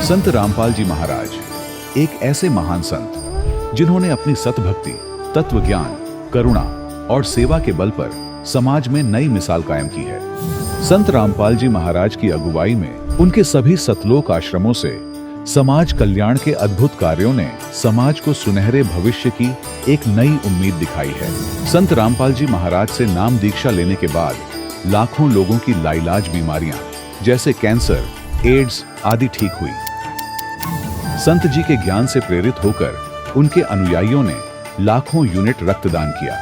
संत रामपाल जी महाराज एक ऐसे महान संत जिन्होंने अपनी सतभक्ति, तत्व ज्ञान, करुणा और सेवा के बल पर समाज में नई मिसाल कायम की है। संत रामपाल जी महाराज की अगुवाई में उनके सभी सतलोक आश्रमों से समाज कल्याण के अद्भुत कार्यों ने समाज को सुनहरे भविष्य की एक नई उम्मीद दिखाई है। संत रामपाल जी महाराज से नाम दीक्षा लेने के बाद लाखों लोगों की लाइलाज बीमारियां जैसे कैंसर, एड्स आदि ठीक हुई। संत जी के ज्ञान से प्रेरित होकर उनके अनुयायियों ने लाखों यूनिट रक्तदान किया।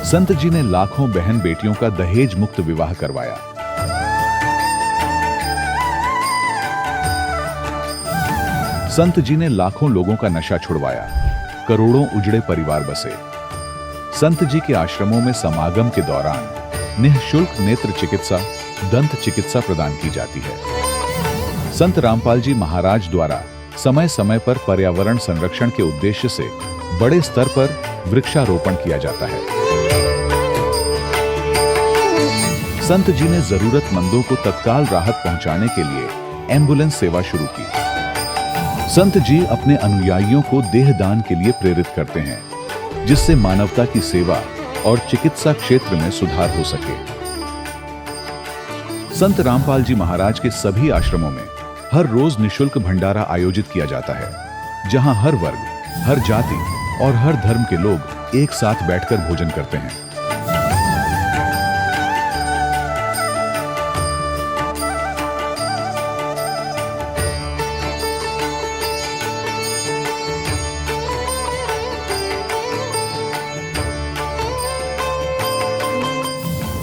संत जी ने लाखों बहन बेटियों का दहेज मुक्त विवाह करवाया। संत जी ने लाखों लोगों का नशा छुड़वाया, करोड़ों उजड़े परिवार बसे। संत जी के आश्रमों में समागम के दौरान निःशुल्क नेत्र चिकित्सा, दंत चिकित्सा प्रदान की जाती है। संत रामपाल जी महाराज द्वारा समय समय पर पर्यावरण संरक्षण के उद्देश्य से बड़े स्तर पर वृक्षारोपण किया जाता है। संत जी ने जरूरतमंदों को तत्काल राहत पहुंचाने के लिए एम्बुलेंस सेवा शुरू की। संत जी अपने अनुयायियों को देहदान के लिए प्रेरित करते हैं, जिससे मानवता की सेवा और चिकित्सा क्षेत्र में सुधार हो सके। संत रामपाल जी महाराज के सभी आश्रमों में हर रोज निःशुल्क भंडारा आयोजित किया जाता है, जहां हर वर्ग, हर जाति और हर धर्म के लोग एक साथ बैठकर भोजन करते हैं।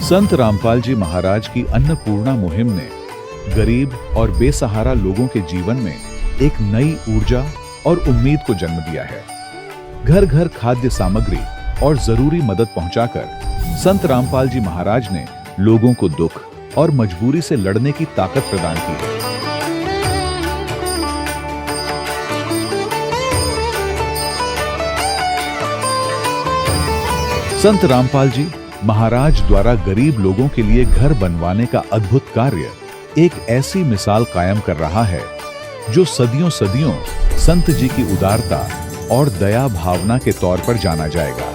संत रामपाल जी महाराज की अन्नपूर्णा मुहिम ने गरीब और बेसहारा लोगों के जीवन में एक नई ऊर्जा और उम्मीद को जन्म दिया है। घर घर खाद्य सामग्री और जरूरी मदद पहुंचाकर संत रामपाल जी महाराज ने लोगों को दुख और मजबूरी से लड़ने की ताकत प्रदान की है। संत रामपाल जी महाराज द्वारा गरीब लोगों के लिए घर बनवाने का अद्भुत कार्य एक ऐसी मिसाल कायम कर रहा है जो सदियों सदियों संत जी की उदारता और दया भावना के तौर पर जाना जाएगा।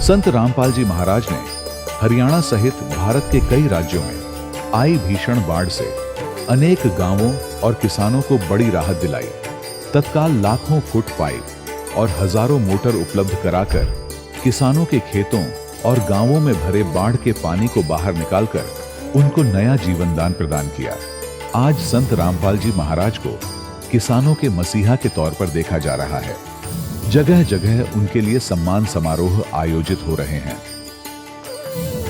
संत रामपाल जी महाराज ने हरियाणा सहित भारत के कई राज्यों में आई भीषण बाढ़ से अनेक गांवों और किसानों को बड़ी राहत दिलाई। तत्काल लाखों फुट पाइप और हजारों मोटर उपलब्ध कराकर किसानों के खेतों और गांवों में भरे बाढ़ के पानी को बाहर निकालकर उनको नया जीवन दान प्रदान किया। आज संत रामपाल जी महाराज को किसानों के मसीहा के तौर पर देखा जा रहा है। जगह जगह उनके लिए सम्मान समारोह आयोजित हो रहे हैं।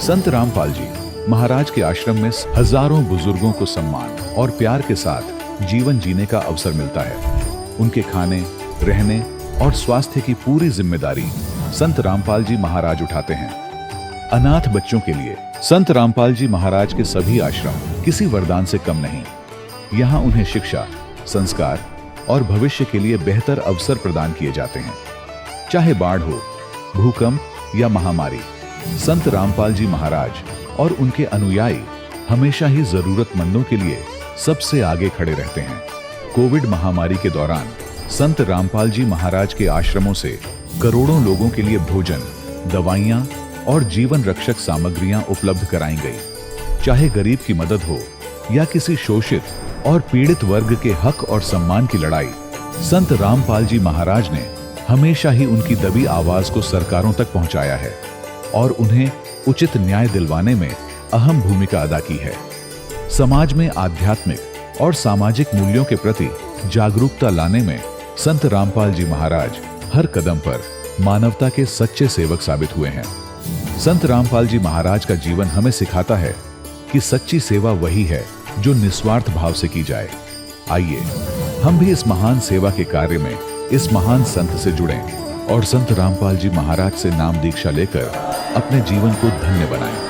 संत रामपाल जी महाराज के आश्रम में हजारों बुजुर्गों को सम्मान और प्यार के साथ जीवन जीने का अवसर मिलता है। उनके खाने, रहने और स्वास्थ्य की पूरी जिम्मेदारी संत रामपाल जी महाराज उठाते हैं। अनाथ बच्चों के लिए संत रामपाल जी महाराज के सभी आश्रम किसी वरदान से कम नहीं। यहाँ उन्हें शिक्षा, संस्कार और भविष्य के लिए बेहतर अवसर प्रदान किए जाते हैं। चाहे बाढ़ हो, भूकंप या महामारी, संत रामपाल जी महाराज और उनके अनुयायी हमेशा ही जरूरतमंदों के लिए सबसे आगे खड़े रहते हैं। कोविड महामारी के दौरान संत रामपाल जी महाराज के आश्रमों से करोड़ों लोगों के लिए भोजन, दवाइयां और जीवन रक्षक सामग्रियां उपलब्ध कराई गई। चाहे गरीब की मदद हो या किसी शोषित और पीड़ित वर्ग के हक और सम्मान की लड़ाई, संत रामपाल जी महाराज ने हमेशा ही उनकी दबी आवाज को सरकारों तक पहुंचाया है और उन्हें उचित न्याय दिलवाने में अहम भूमिका अदा की है। समाज में आध्यात्मिक और सामाजिक मूल्यों के प्रति जागरूकता लाने में संत रामपाल जी महाराज हर कदम पर मानवता के सच्चे सेवक साबित हुए हैं। संत रामपाल जी महाराज का जीवन हमें सिखाता है कि सच्ची सेवा वही है जो निस्वार्थ भाव से की जाए। आइए हम भी इस महान सेवा के कार्य में इस महान संत से जुड़ें और संत रामपाल जी महाराज से नाम दीक्षा लेकर अपने जीवन को धन्य बनाएं।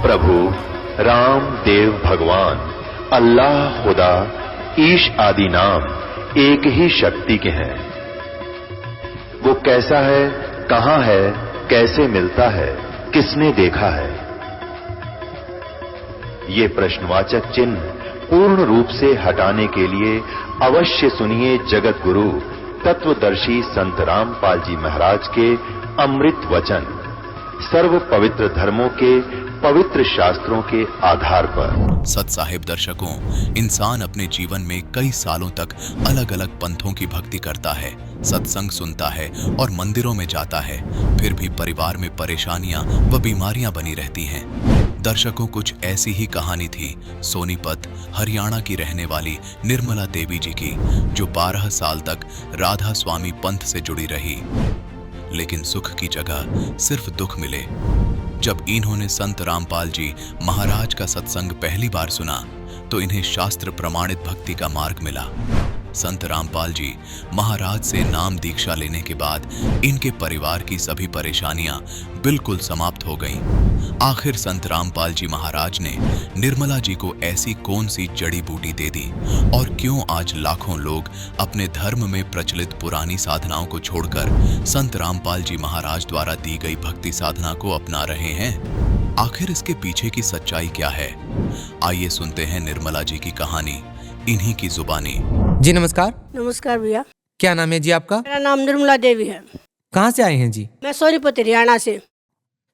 प्रभु राम देव भगवान अल्लाह खुदा ईश आदि नाम एक ही शक्ति के हैं। वो कैसा है, कहां है, कैसे मिलता है, किसने देखा है? ये प्रश्नवाचक चिन्ह पूर्ण रूप से हटाने के लिए अवश्य सुनिए जगत गुरु तत्वदर्शी संत रामपाल जी महाराज के अमृत वचन, सर्व पवित्र धर्मों के पवित्र शास्त्रों के आधार पर। सत साहिब दर्शकों, इंसान अपने जीवन में कई सालों तक अलग अलग पंथों की भक्ति करता है, सत्संग सुनता है और मंदिरों में जाता है, फिर भी परिवार में परेशानियां व बीमारियां बनी रहती हैं। दर्शकों, कुछ ऐसी ही कहानी थी सोनीपत हरियाणा की रहने वाली निर्मला देवी जी की, जो 12 साल तक राधा स्वामी पंथ से जुड़ी रही, लेकिन सुख की जगह सिर्फ दुख मिले। जब इन्होंने संत रामपाल जी महाराज का सत्संग पहली बार सुना तो इन्हें शास्त्र प्रमाणित भक्ति का मार्ग मिला। संत रामपाल जी महाराज से नाम दीक्षा लेने के बाद इनके परिवार की सभी परेशानियां बिल्कुल समाप्त हो गईं। आखिर संत रामपाल जी महाराज ने निर्मला जी को ऐसी कौन सी जड़ी बूटी दे दी और क्यों आज लाखों लोग अपने धर्म में प्रचलित पुरानी साधनाओं को छोड़कर संत रामपाल जी महाराज द्वारा दी गई भक्ति साधना को अपना रहे हैं? आखिर इसके पीछे की सच्चाई क्या है? आइए सुनते हैं निर्मला जी की कहानी इन्हीं की जुबानी। जी नमस्कार। नमस्कार भैया। क्या नाम है जी आपका? मेरा नाम निर्मला देवी है। कहाँ से आए हैं जी? मैं सोनीपत हरियाणा से।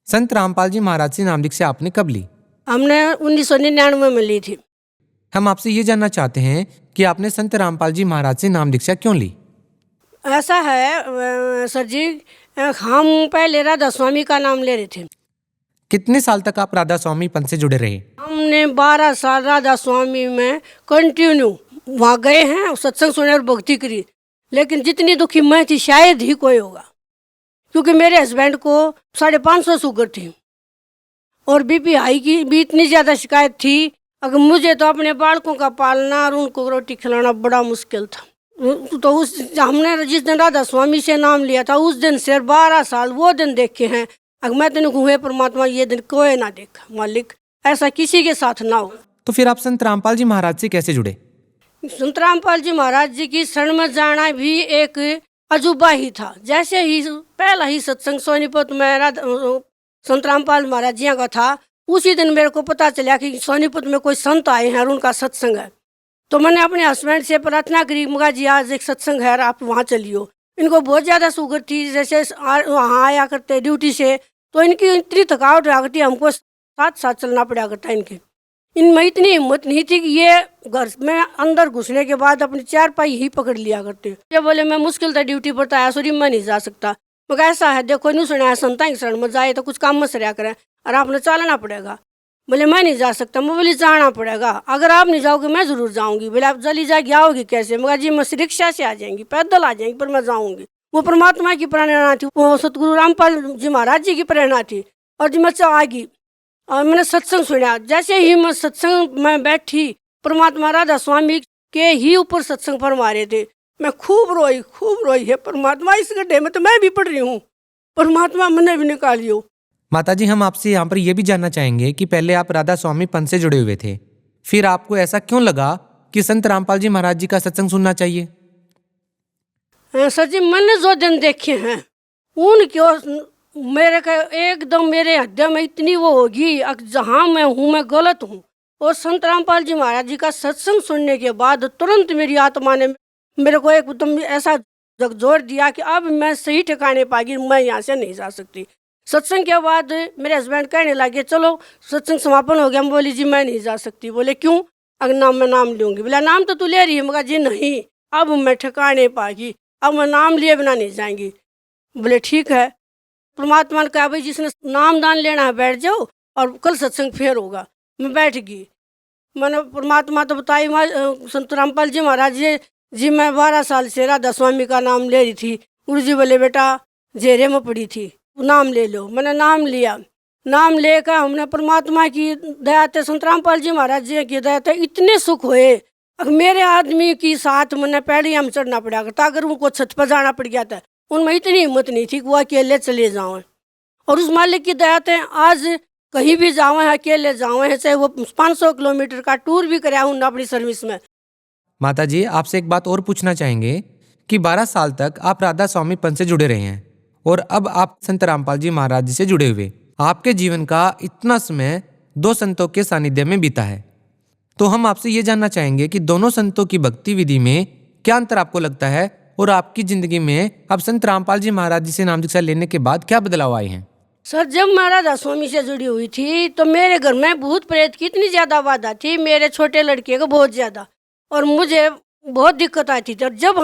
संत रामपाल जी महाराज से नाम दीक्षा आपने कब ली? हमने 1999 में ली थी। हम आपसे ये जानना चाहते हैं कि आपने संत रामपाल जी महाराज से नाम दीक्षा क्यों ली? ऐसा है सर जी, हम पहले राधा स्वामी का नाम ले रहे थे। कितने साल तक आप राधा स्वामी पंथ से जुड़े रहे? हमने 12 साल राधा स्वामी में कंटिन्यू वहाँ गए हैं, सत्संग सुने और भक्ति करी। लेकिन जितनी दुखी मैं थी शायद ही कोई होगा, क्योंकि मेरे हस्बैंड को 550 शुगर थी और बीपी हाई की भी इतनी ज़्यादा शिकायत थी। अगर मुझे तो अपने बालकों का पालना और उनको रोटी खिलाना बड़ा मुश्किल था। तो हमने जिस दिन राधा स्वामी से नाम लिया था उस दिन से 12 साल वो दिन देखे हैं। अगर मैं तेने हुए परमात्मा ये दिन कोई ना देखा, मालिक ऐसा किसी के साथ ना हो। तो फिर आप संत रामपाल जी महाराज से कैसे जुड़े? संत रामपाल जी महाराज जी की शरण में जाना भी एक अजूबा ही था। जैसे ही पहला ही सत्संग सोनीपत में संत रामपाल महाराज जी का था, उसी दिन मेरे को पता चला कि सोनीपत में कोई संत आए हैं और उनका सत्संग है। तो मैंने अपने हस्बैंड से प्रार्थना करी, मगा जी आज एक सत्संग है, आप वहाँ चलियो। इनको बहुत ज़्यादा शुगर थी, जैसे वहाँ आया करते ड्यूटी से, तो इनकी इतनी थकावट आ करती, हमको साथ साथ चलना पड़ा करता। इनमें इतनी हिम्मत नहीं थी कि ये घर में अंदर घुसने के बाद अपनी चारपाई ही पकड़ लिया करते। ये बोले मैं मुश्किल था ड्यूटी पर था, सॉरी मैं नहीं जा सकता। मगर ऐसा है देखो नहीं सुना है, संता की शरण में जाए तो कुछ काम मत सरिया करें और आपने चलना पड़ेगा। बोले मैं नहीं जा सकता। मैं बोली जाना पड़ेगा, अगर आप नहीं जाओगे मैं जरूर जाऊंगी। बोले आप जल्दी जाएगी, आओगी कैसे? मगर जी मैं रिक्शा से आ जाएंगी, पैदल आ जाएंगी, पर मैं जाऊंगी। वो परमात्मा की प्रेरणा थी, वो सतगुरु रामपाल जी महाराज जी की प्रेरणा थी। और जी मैं आ गई और मैंने सत्संग सुना। जैसे ही मैं सत्संग में बैठी, परमात्मा राधा स्वामी के ही ऊपर सत्संग फरमा रहे थे। मैं खूब रोई है परमात्मा, इस गड्ढे में तो मैं भी पड़ रही हूँ, परमात्मा मैंने भी निकालियो। माता जी, हम आपसे यहाँ पर यह भी जानना चाहेंगे कि पहले आप राधा स्वामी पंथ से जुड़े हुए थे, फिर आपको ऐसा क्यों लगा कि संत रामपाल जी महाराज जी का सत्संग सुनना चाहिए? सर जी, मैंने जो दिन देखे हैं उनके मेरे का एकदम मेरे हृदय में इतनी वो होगी, जहाँ मैं हूँ मैं गलत हूँ। और संत रामपाल जी महाराज जी का सत्संग सुनने के बाद तुरंत मेरी आत्मा ने मेरे को एकदम ऐसा झकझोर दिया कि अब मैं सही ठिकाने पागी, मैं यहाँ से नहीं जा सकती। सत्संग के बाद मेरे हस्बैंड कहने लगे चलो सत्संग समापन हो गया। मैं बोली जी मैं नहीं जा सकती। बोले क्यों? अगर मैं नाम लूँगी। बोला नाम तो तू ले रही है। मगर जी नहीं, अब मैं ठिकाने पागी, अब मैं नाम लिए बिना नहीं जाएंगी। बोले ठीक है। परमात्मा ने कहा भाई जिसने नाम दान लेना है बैठ जाओ और कल सत्संग फिर होगा। मैं बैठ गई। मैंने परमात्मा तो बताई संत रामपाल जी महाराज जी मैं 12 साल से राधा स्वामी का नाम ले रही थी। गुरु जी बोले बेटा जेरे में पड़ी थी, नाम ले लो। मैंने नाम लिया। नाम लेकर हमने परमात्मा की दया से, संत रामपाल जी महाराज जी की दया से इतने सुख हुए। मेरे आदमी की साथ मैंने पैड़ियाँ में चढ़ना पड़ा करता, अगर उनको छत पर जाना पड़ गया था। उनमें इतनी हिम्मत नहीं थी कि वो अकेले चले जाओ। और उस मालिक की दया से आज कहीं भी जावे हैं, अकेले जावे हैं, चाहे वो 500 किलोमीटर का टूर भी कराया हूँ अपनी सर्विस में। माता जी, आपसे एक बात और पूछना चाहेंगे कि 12 साल तक आप राधा स्वामी पंथ से जुड़े रहे हैं और अब आप संत रामपाल जी महाराज जी से जुड़े हुए, आपके जीवन का इतना समय 2 संतों के सानिध्य में बीता है। तो हम आपसे ये जानना चाहेंगे कि दोनों संतों की भक्ति विधि में क्या अंतर आपको लगता है और आपकी जिंदगी में अब संत रामपाल जी महाराज जी से नाम दीक्षा लेने के बाद क्या बदलाव आए हैं? सर, जब मैं राधा स्वामी से जुड़ी हुई थी तो मेरे घर में भूत प्रेत की इतनी ज्यादा बाधा थी, मेरे छोटे लड़के को बहुत ज्यादा, और मुझे बहुत दिक्कत आई थी। जब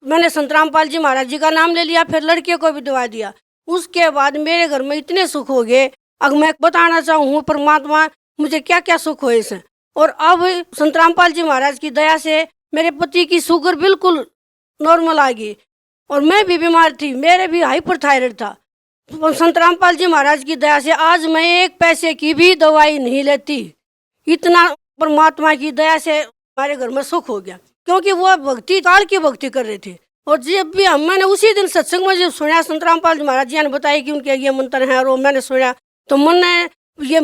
मैंने संत रामपाल जी महाराज जी का नाम ले लिया, फिर लड़के को भी दवा दिया, उसके बाद मेरे घर में इतने सुख हो गए। अब मैं बताना चाहूँ परमात्मा मुझे क्या क्या सुख हुए इससे। और अब संत रामपाल जी महाराज की दया से मेरे पति की शुगर बिल्कुल नॉर्मल आ गई, और मैं भी बीमार थी, मेरे भी हाइपरथायराइड था। संत रामपाल जी महाराज की दया से आज मैं 1 पैसे की भी दवाई नहीं लेती। इतना परमात्मा की दया से हमारे घर में सुख हो गया, क्योंकि वो भक्ति काल की भक्ति कर रहे थे। और जब भी मैंने उसी दिन सत्संग में जब सुना, संत रामपाल जी महाराज जी ने बताया कि उनके ये मंत्र हैं, और वो मैंने सुना तो मैंने ये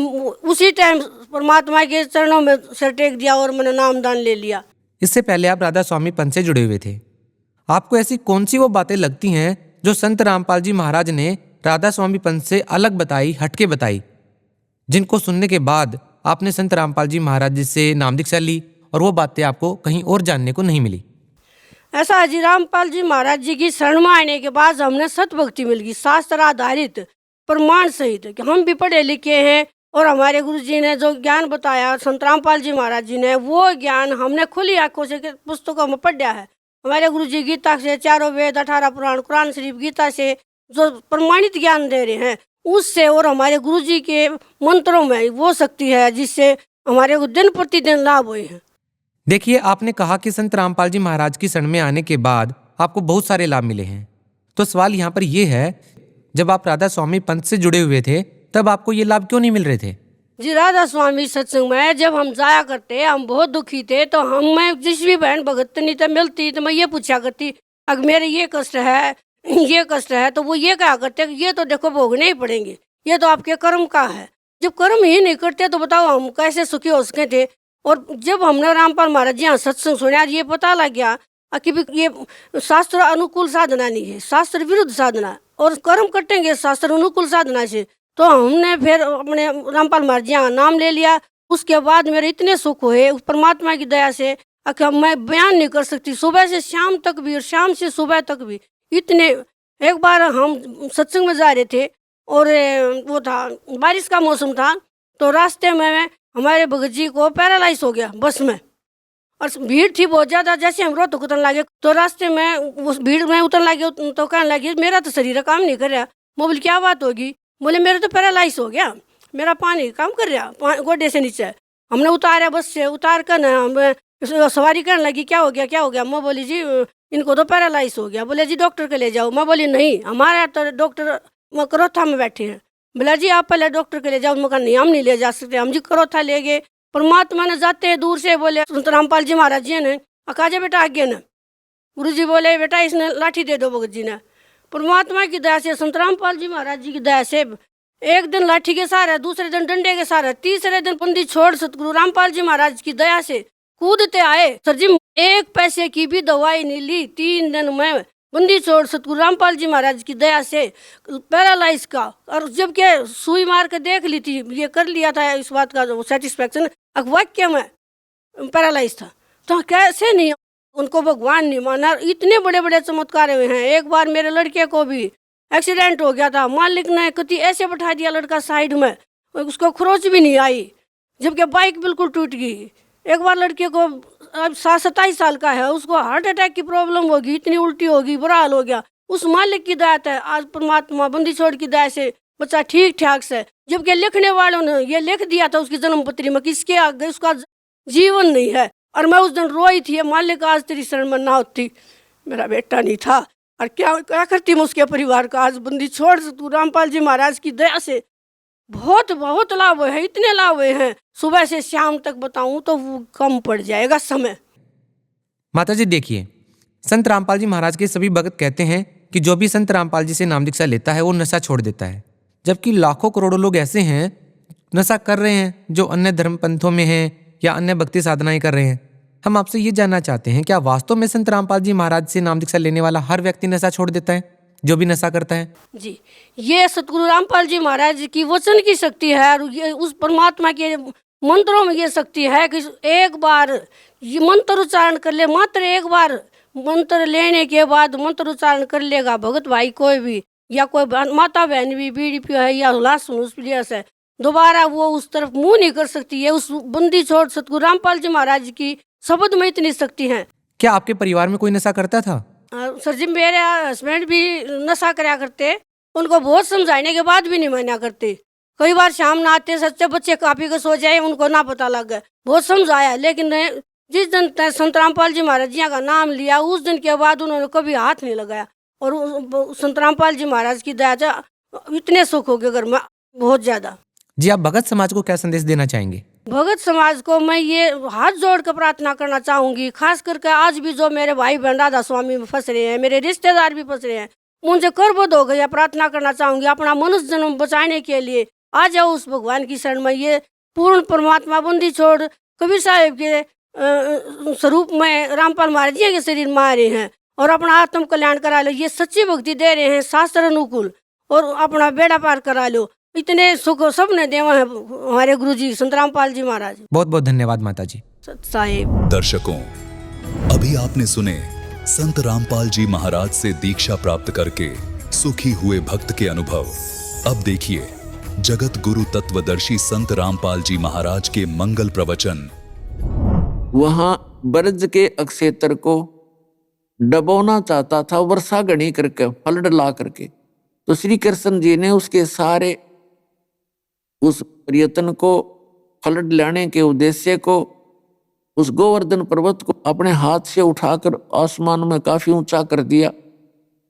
उसी टाइम परमात्मा के चरणों में सिर टेक दिया और मैंने नामदान ले लिया। इससे पहले आप राधा स्वामी पंथ से जुड़े हुए थे। आपको ऐसी कौन सी वो बातें लगती हैं जो संत रामपाल जी महाराज ने राधा स्वामी पंथ से अलग बताई, हटके बताई, जिनको सुनने के बाद आपने संत रामपाल जी महाराज जी से नाम दीक्षा ली और वो बातें आपको कहीं और जानने को नहीं मिली? ऐसा जी, रामपाल जी महाराज जी की शरण में आने के बाद हमने सतभक्ति मिल गई, शास्त्र आधारित प्रमाण सहित कि हम भी पढ़े लिखे हैं, और हमारे गुरु जी ने जो ज्ञान बताया संत रामपाल जी महाराज जी ने, वो ज्ञान हमने खुली आंखों से पुस्तकों में पढ़ा है। हमारे गुरु जी गीता से, 4 वेद, 18 पुराण, कुरान शरीफ, गीता से जो प्रमाणित ज्ञान दे रहे हैं उससे, और हमारे गुरु जी के मंत्रों में वो शक्ति है जिससे हमारे को दिन प्रतिदिन लाभ हुए हैं। देखिए, आपने कहा कि संत रामपाल जी महाराज की शरण में आने के बाद आपको बहुत सारे लाभ मिले हैं। तो सवाल यहाँ पर यह है, जब आप राधा स्वामी पंथ से जुड़े हुए थे तब आपको ये लाभ क्यों नहीं मिल रहे थे? जी, राधा स्वामी सत्संग में जब हम जाया करते, हम बहुत दुखी थे, तो मैं जिस भी बहन भगतनी तो मिलती तो मैं ये पूछा करती, अगर मेरे ये कष्ट है, तो वो ये कहा करते कि ये तो देखो भोगने ही पड़ेंगे, ये तो आपके कर्म का है। जब कर्म ही नहीं करते तो बताओ हम कैसे सुखी हो सके थे। और जब हमने रामपाल महाराज जी यहाँ सत्संग सुना, ये पता लग गया कि ये शास्त्र अनुकूल साधना नहीं है, शास्त्र विरुद्ध साधना, और कर्म कटेंगे शास्त्र अनुकूल साधना से। तो हमने फिर अपने रामपाल महाराज जी यहाँ नाम ले लिया। उसके बाद मेरे इतने सुख हुए उस परमात्मा की दया से कि मैं बयान नहीं कर सकती। सुबह से शाम तक भी और शाम से सुबह तक भी इतने। एक बार हम सत्संग में जा रहे थे और वो था बारिश का मौसम था, तो रास्ते में हमारे भगत जी को पैरालाइज हो गया बस में, और भीड़ थी बहुत ज़्यादा। जैसे हम रोहतक उतरने लगे तो रास्ते में उस भीड़ में उतरने लगे तो कहने लगे मेरा तो शरीर काम नहीं कर रहा। मैं बोली क्या बात होगी? बोले मेरा तो पैरालाइज हो गया, मेरा पानी काम कर रहा गोडे से नीचे। हमने उतारा, बस से उतार कर ना हम सवारी करने लगी क्या हो गया। मैं बोली जी इनको तो पैरालाइज हो गया। बोले जी डॉक्टर के ले जाओ। मैं बोली नहीं, हमारे तो डॉक्टर करोथा में बैठे हैं। बोला जी आप पहले डॉक्टर के ले जाओ। मैं कहा नहीं, हम नहीं ले जा सकते। हम जी करोथा ले गए। परमात्मा ने जाते हैं दूर से बोले संत रामपाल जी महाराज जी ने अकाजे बेटा आगे न। गुरु जी बोले बेटा इसने लाठी दे दो। भगत जी ने परमात्मा की दया से, संत रामपाल जी महाराज जी की दया से एक दिन लाठी के सहारे, दूसरे दिन डंडे के सहारे, तीसरे दिन बंदी छोड़ सतगुरु रामपाल जी महाराज की दया से कूदते आए। सर जी 1 पैसे की भी दवाई नहीं ली। 3 दिन में बंदी छोड़ सतगुरु रामपाल जी महाराज की दया से पैरालाइज का, और जब के सुई मार के देख ली थी, ये कर लिया था इस बात का सेटिस्फेक्शन, वाक्य में पैरालाइज था। तो कैसे नहीं उनको भगवान नहीं माना। इतने बड़े बड़े चमत्कार हुए हैं। एक बार मेरे लड़के को भी एक्सीडेंट हो गया था, मालिक ने कति ऐसे बैठा दिया लड़का साइड में, उसको खरोच भी नहीं आई, जबकि बाइक बिल्कुल टूट गई। एक बार लड़के को अब 27 साल का है, उसको हार्ट अटैक की प्रॉब्लम होगी, इतनी उल्टी होगी, बुरा हाल हो गया। उस मालिक की दया है, आज परमात्मा बंदी छोड़ की दया से बच्चा ठीक ठाक से। जबकि लिखने वालों ने ये लिख दिया था उसकी जन्म पत्री में, किसके आगे उसका जीवन नहीं है। और मैं उस दिन रोई थी, मालिक आज तेरी शरण में ना होती, मेरा बेटा नहीं था, और क्या करती मैं उसके परिवार का। आज बंदी छोड़ तू रामपाल जी महाराज की दया से बहुत बहुत लाभ हुए हैं। इतने लाभ हुए हैं, सुबह से शाम तक बताऊं तो वो कम पड़ जाएगा समय। माता जी देखिए, संत रामपाल जी महाराज के सभी भक्त कहते हैं कि जो भी संत रामपाल जी से नाम दीक्षा लेता है वो नशा छोड़ देता है, जबकि लाखों करोड़ों लोग ऐसे हैं नशा कर रहे हैं जो अन्य धर्म पंथों में हैं या अन्य भक्ति साधनाएं कर रहे हैं। हम आपसे ये जानना चाहते हैं, क्या वास्तव में संत रामपाल जी महाराज से नाम दीक्षा लेने वाला हर व्यक्ति नशा छोड़ देता है, जो भी नशा करता है? जी, ये सतगुरु रामपाल जी महाराज की वचन की शक्ति है और ये उस परमात्मा के मंत्रों में ये शक्ति है कि एक बार ये मंत्र उच्चारण कर ले, मात्र एक बार मंत्र लेने के बाद मंत्र उच्चारण कर लेगा भगत भाई कोई भी या कोई माता बहन भी बीड़ी पियो है या लाश है, दोबारा वो उस तरफ मुंह नहीं कर सकती है। उस बंदी छोड़ सतगुरु रामपाल जी महाराज की शब्द में इतनी शक्ति है। क्या आपके परिवार में कोई नशा करता था? सर जी, मेरे हस्बैंड भी नशा कराया करते, उनको बहुत समझाने के बाद भी नहीं माना करते। कई बार शाम ना आते, सच्चे बच्चे काफी के सो जाए, उनको ना पता लग गया, बहुत समझाया, लेकिन जिस दिन संत रामपाल जी महाराज जी का नाम लिया उस दिन के बाद उन्होंने कभी हाथ नहीं लगाया। और संत रामपाल जी महाराज की दया से इतने सुख हो गए घर में, बहुत ज्यादा। जी, आप भगत समाज को क्या संदेश देना चाहेंगे? भगत समाज को मैं ये हाथ जोड़ कर प्रार्थना करना चाहूंगी, खास करके आज भी जो मेरे भाई बहन राधा स्वामी में फंस रहे हैं, मेरे रिश्तेदार भी फंस रहे हैं, उनसे करबद्ध हो गया प्रार्थना करना चाहूंगी अपना मनुष्य जन्म बचाने के लिए। आ जाओ उस भगवान की शरण में। ये पूर्ण परमात्मा बंदी छोड़ कबीर साहिब के स्वरूप में रामपाल महाराज जी के शरीर में आ रहे हैं और अपना आत्म कल्याण करा लो। ये सच्ची भक्ति दे रहे हैं, शास्त्र अनुकूल, और अपना बेड़ा पार करा लो। इतने सुख सबने देवा है हमारे गुरु जी संत रामपाल जी महाराज। बहुत बहुत धन्यवाद माता जी। साहिब दर्शकों, अभी आपने सुने संत रामपाल जी महाराज से दीक्षा प्राप्त करके सुखी हुए भक्त के अनुभव। अब देखिए जगत गुरु तत्वदर्शी संत रामपाल जी महाराज के मंगल प्रवचन। वहां ब्रज के अक्षेत्र को डबोना चाहता था वर्षा गणी करके, फल डला करके। तो श्री कृष्ण जी ने उसके सारे उस प्रयत्न को, फल डलाने के उद्देश्य को, उस गोवर्धन पर्वत को अपने हाथ से उठाकर आसमान में काफी ऊंचा कर दिया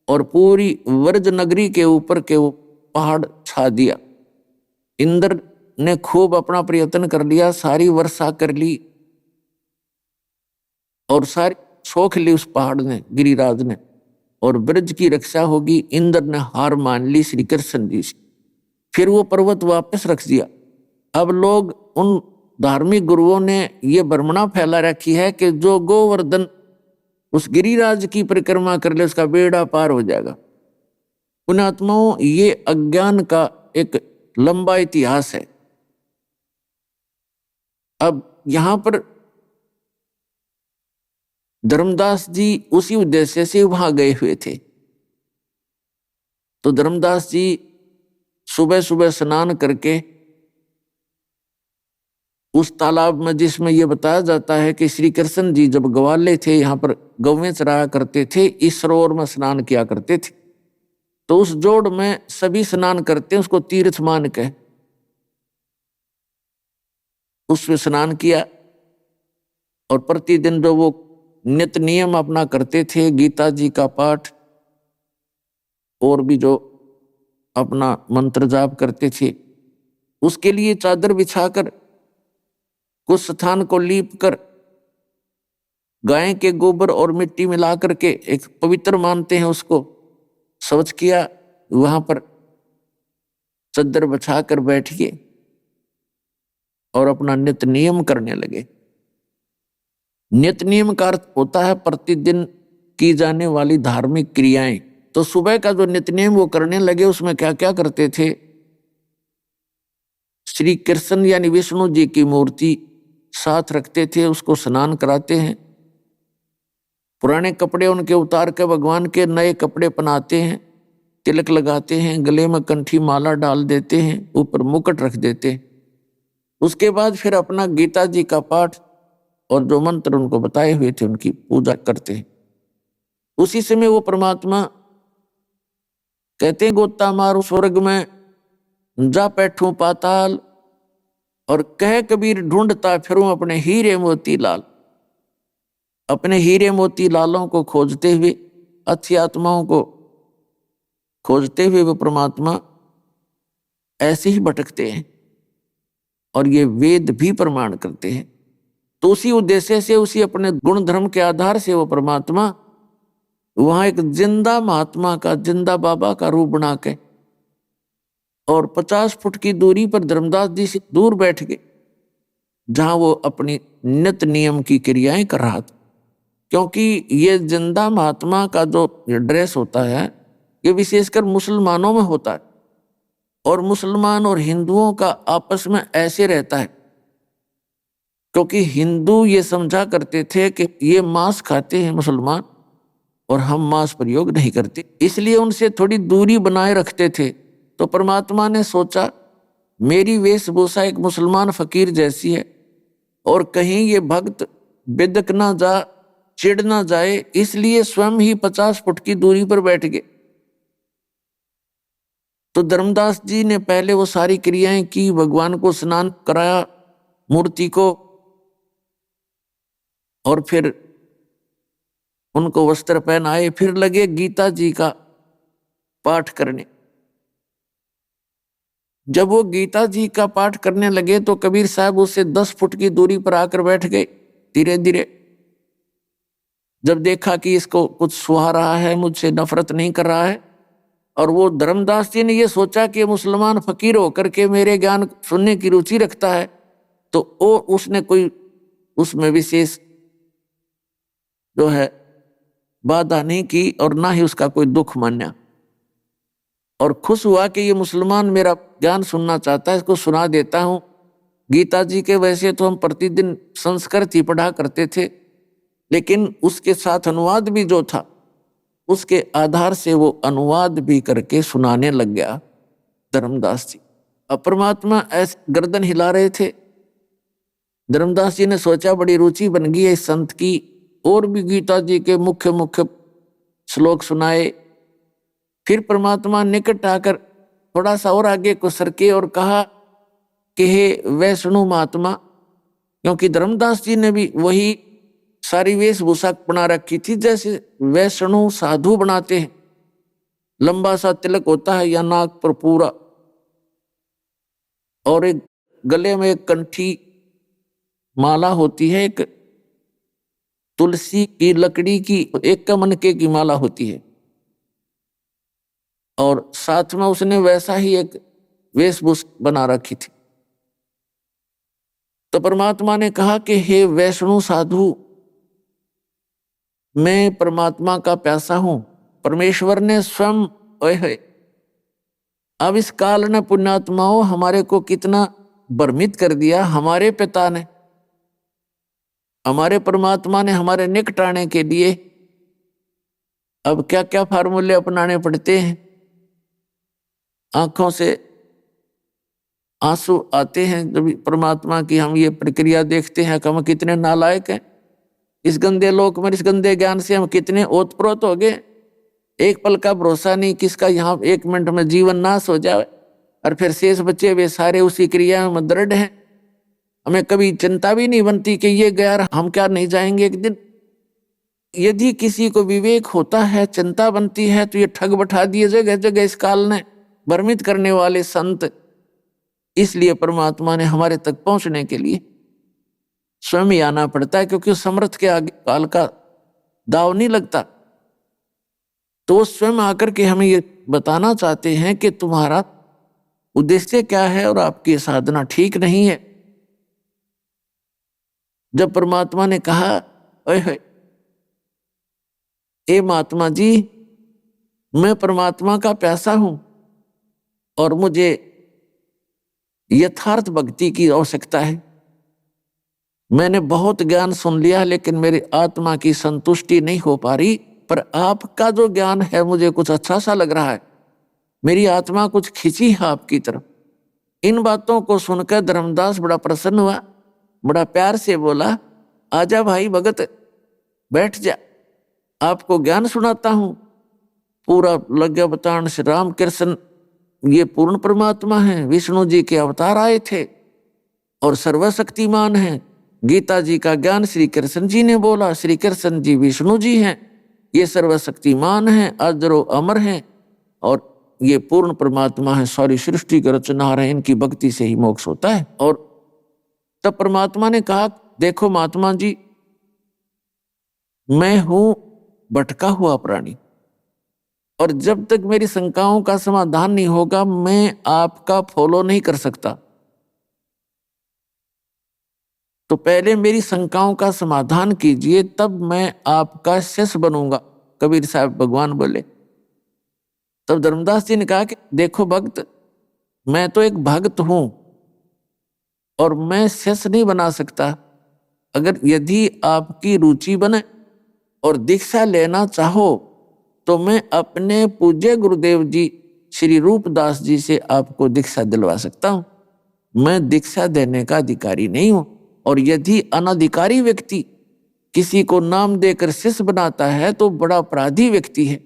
और पूरी व्रज नगरी के ऊपर के वो पहाड़ छा दिया। इंद्र ने खूब अपना प्रयत्न कर लिया, सारी वर्षा कर ली और सारी सोख ली उस पहाड़ ने, गिरिराज ने, और ब्रज की रक्षा होगी। इंद्र ने हार मान ली श्री कृष्ण जी से। फिर वो पर्वत वापस रख दिया। अब लोग, उन धार्मिक गुरुओं ने ये भ्रमणा फैला रखी है कि जो गोवर्धन उस गिरिराज की परिक्रमा कर ले उसका बेड़ा पार हो जाएगा। पुण्यात्माओं, ये अज्ञान का एक लंबा इतिहास है। अब यहां पर धर्मदास जी उसी उद्देश्य से वहां गए हुए थे। तो धर्मदास जी सुबह सुबह स्नान करके उस तालाब में, जिसमें यह बताया जाता है कि श्री कृष्ण जी जब ग्वाले थे, यहाँ पर गौवें चराया करते थे, इस सरोवर में स्नान किया करते थे। तो उस जोड़ में सभी स्नान करते हैं, उसको तीर्थ मान के उसमें स्नान किया। और प्रतिदिन जो वो नित नियम अपना करते थे, गीता जी का पाठ और भी जो अपना मंत्र जाप करते थे, उसके लिए चादर बिछाकर कुछ स्थान को लीप कर गाय के गोबर और मिट्टी मिला करके एक पवित्र मानते हैं, उसको स्वच्छ किया। वहां पर चादर बिछाकर बैठ गए और अपना नित नियम करने लगे। नित नियम का अर्थ होता है प्रतिदिन की जाने वाली धार्मिक क्रियाएं। तो सुबह का जो नित नियम वो करने लगे, उसमें क्या क्या करते थे? श्री कृष्ण यानी विष्णु जी की मूर्ति साथ रखते थे, उसको स्नान कराते हैं। पुराने कपड़े उनके उतार के भगवान के नए कपड़े पहनाते हैं, तिलक लगाते हैं, गले में कंठी माला डाल देते हैं, ऊपर मुकुट रख देते हैं। उसके बाद फिर अपना गीता जी का पाठ और जो मंत्र उनको बताए हुए थे उनकी पूजा करते हैं। उसी समय वो परमात्मा कहते हैं, गोता मारू स्वर्ग में, जा बैठूं पाताल, और कह कबीर ढूंढता फिरूं अपने हीरे मोती लाल। अपने हीरे मोती लालों को खोजते हुए, अच्छी आत्माओं को खोजते हुए वो परमात्मा ऐसे ही भटकते हैं और ये वेद भी प्रमाण करते हैं। तो उसी उद्देश्य से, उसी अपने गुण धर्म के आधार से वो परमात्मा वहां एक जिंदा महात्मा का, जिंदा बाबा का रूप बना के और 50 फुट की दूरी पर धर्मदास जी से दूर बैठ गए, जहां वो अपनी नित्य नियम की क्रियाएं कर रहा था। क्योंकि ये जिंदा महात्मा का जो ड्रेस होता है ये विशेषकर मुसलमानों में होता है, और मुसलमान और हिंदुओं का आपस में ऐसे रहता है, क्योंकि हिंदू ये समझा करते थे कि ये मांस खाते हैं मुसलमान और हम मांस प्रयोग नहीं करते, इसलिए उनसे थोड़ी दूरी बनाए रखते थे। तो परमात्मा ने सोचा मेरी वेशभूषा एक मुसलमान फकीर जैसी है और कहीं ये भक्त बिदक ना जा, चिढ़ ना जाए, इसलिए स्वयं ही 50 फुट की दूरी पर बैठ गए। तो धर्मदास जी ने पहले वो सारी क्रियाएं की, भगवान को स्नान कराया, मूर्ति को, और फिर उनको वस्त्र पहनाए, फिर लगे गीता जी का पाठ करने। जब वो गीता जी का पाठ करने लगे तो कबीर साहब उससे 10 फुट की दूरी पर आकर बैठ गए। धीरे धीरे जब देखा कि इसको कुछ सुहा रहा है, मुझसे नफरत नहीं कर रहा है, और वो धर्मदास जी ने ये सोचा कि मुसलमान फकीर होकर के मेरे ज्ञान सुनने की रुचि रखता है, तो वो उसने कोई उसमें विशेष जो है बाधा नहीं की और ना ही उसका कोई दुख माना, और खुश हुआ कि ये मुसलमान मेरा ज्ञान सुनना चाहता है, इसको सुना देता हूँ। गीता जी के वैसे तो हम प्रतिदिन संस्कृत ही पढ़ा करते थे, लेकिन उसके साथ अनुवाद भी जो था उसके आधार से वो अनुवाद भी करके सुनाने लग गया धर्मदास जी। अब परमात्मा ऐसे गर्दन हिला रहे थे। धर्मदास जी ने सोचा बड़ी रुचि बन गई है इस संत की, और भी गीता जी के मुख्य मुख्य श्लोक सुनाए। फिर परमात्मा निकट आकर थोड़ा सा और आगे को सरके और कहा कि हे वैष्णु महात्मा, क्योंकि धर्मदास जी ने भी वही सारी वेशभूषा बना रखी थी जैसे वैष्णु साधु बनाते हैं। लंबा सा तिलक होता है या नाक पर पूरा, और एक गले में एक कंठी माला होती है, एक तुलसी की लकड़ी की एक कमनके की माला होती है, और साथ में उसने वैसा ही एक वेशभूषा बना रखी थी। तो परमात्मा ने कहा कि हे वैष्णु साधु, मैं परमात्मा का प्यासा हूं। परमेश्वर ने स्वयं, ओए अब इस काल ने पुण्यात्माओं हमारे को कितना भ्रमित कर दिया। हमारे पिता ने, हमारे परमात्मा ने हमारे निकट आने के लिए अब क्या क्या फार्मूले अपनाने पड़ते हैं। आंखों से आंसू आते हैं जब परमात्मा की हम ये प्रक्रिया देखते हैं कि हम कितने नालायक हैं। इस गंदे लोक में, इस गंदे ज्ञान से हम कितने ओतप्रोत हो गए। एक पल का भरोसा नहीं किसका यहाँ 1 मिनट में जीवन नाश हो जाए, और फिर शेष बच्चे वे सारे उसी क्रिया में दृढ़ हैं। हमें कभी चिंता भी नहीं बनती कि ये गया, हम क्या नहीं जाएंगे एक दिन। यदि किसी को विवेक होता है, चिंता बनती है, तो ये ठग बैठा दिए जगह जगह इस काल ने भ्रमित करने वाले संत। इसलिए परमात्मा ने हमारे तक पहुंचने के लिए स्वयं ही आना पड़ता है, क्योंकि समर्थ के आगे काल का दाव नहीं लगता। तो वो स्वयं आकर के हमें ये बताना चाहते हैं कि तुम्हारा उद्देश्य क्या है और आपकी साधना ठीक नहीं है। जब परमात्मा ने कहा, ओए ए महात्मा जी, मैं परमात्मा का प्यासा हूं और मुझे यथार्थ भक्ति की आवश्यकता है। मैंने बहुत ज्ञान सुन लिया, लेकिन मेरी आत्मा की संतुष्टि नहीं हो पा रही। पर आपका जो ज्ञान है मुझे कुछ अच्छा सा लग रहा है, मेरी आत्मा कुछ खिंची है आपकी तरफ। इन बातों को सुनकर धर्मदास बड़ा प्रसन्न हुआ, बड़ा प्यार से बोला, आजा भाई भगत, बैठ जा, आपको ज्ञान सुनाता हूं। पूरा लग गया बताने से। राम कृष्ण ये पूर्ण परमात्मा है, विष्णु जी के अवतार आए थे और सर्वशक्तिमान हैं। गीता जी का ज्ञान श्री कृष्ण जी ने बोला, श्री कृष्ण जी विष्णु जी हैं, ये सर्वशक्तिमान हैं, अजरो अमर हैं, और ये पूर्ण परमात्मा है, सारी सृष्टि का रचनहार है, इनकी भक्ति से ही मोक्ष होता है। और तब परमात्मा ने कहा, देखो महात्मा जी, मैं हूं भटका हुआ प्राणी, और जब तक मेरी शंकाओं का समाधान नहीं होगा मैं आपका फॉलो नहीं कर सकता। तो पहले मेरी शंकाओं का समाधान कीजिए, तब मैं आपका शिष्य बनूंगा, कबीर साहब भगवान बोले। तब धर्मदास जी ने कहा कि देखो भक्त, मैं तो एक भक्त हूं और मैं शिष्य नहीं बना सकता। अगर यदि आपकी रुचि बने और दीक्षा लेना चाहो तो मैं अपने पूज्य गुरुदेव जी श्री रूपदास जी से आपको दीक्षा दिलवा सकता हूं। मैं दीक्षा देने का अधिकारी नहीं हूं। और यदि अनधिकारी व्यक्ति किसी को नाम देकर शिष्य बनाता है तो बड़ा अपराधी व्यक्ति है,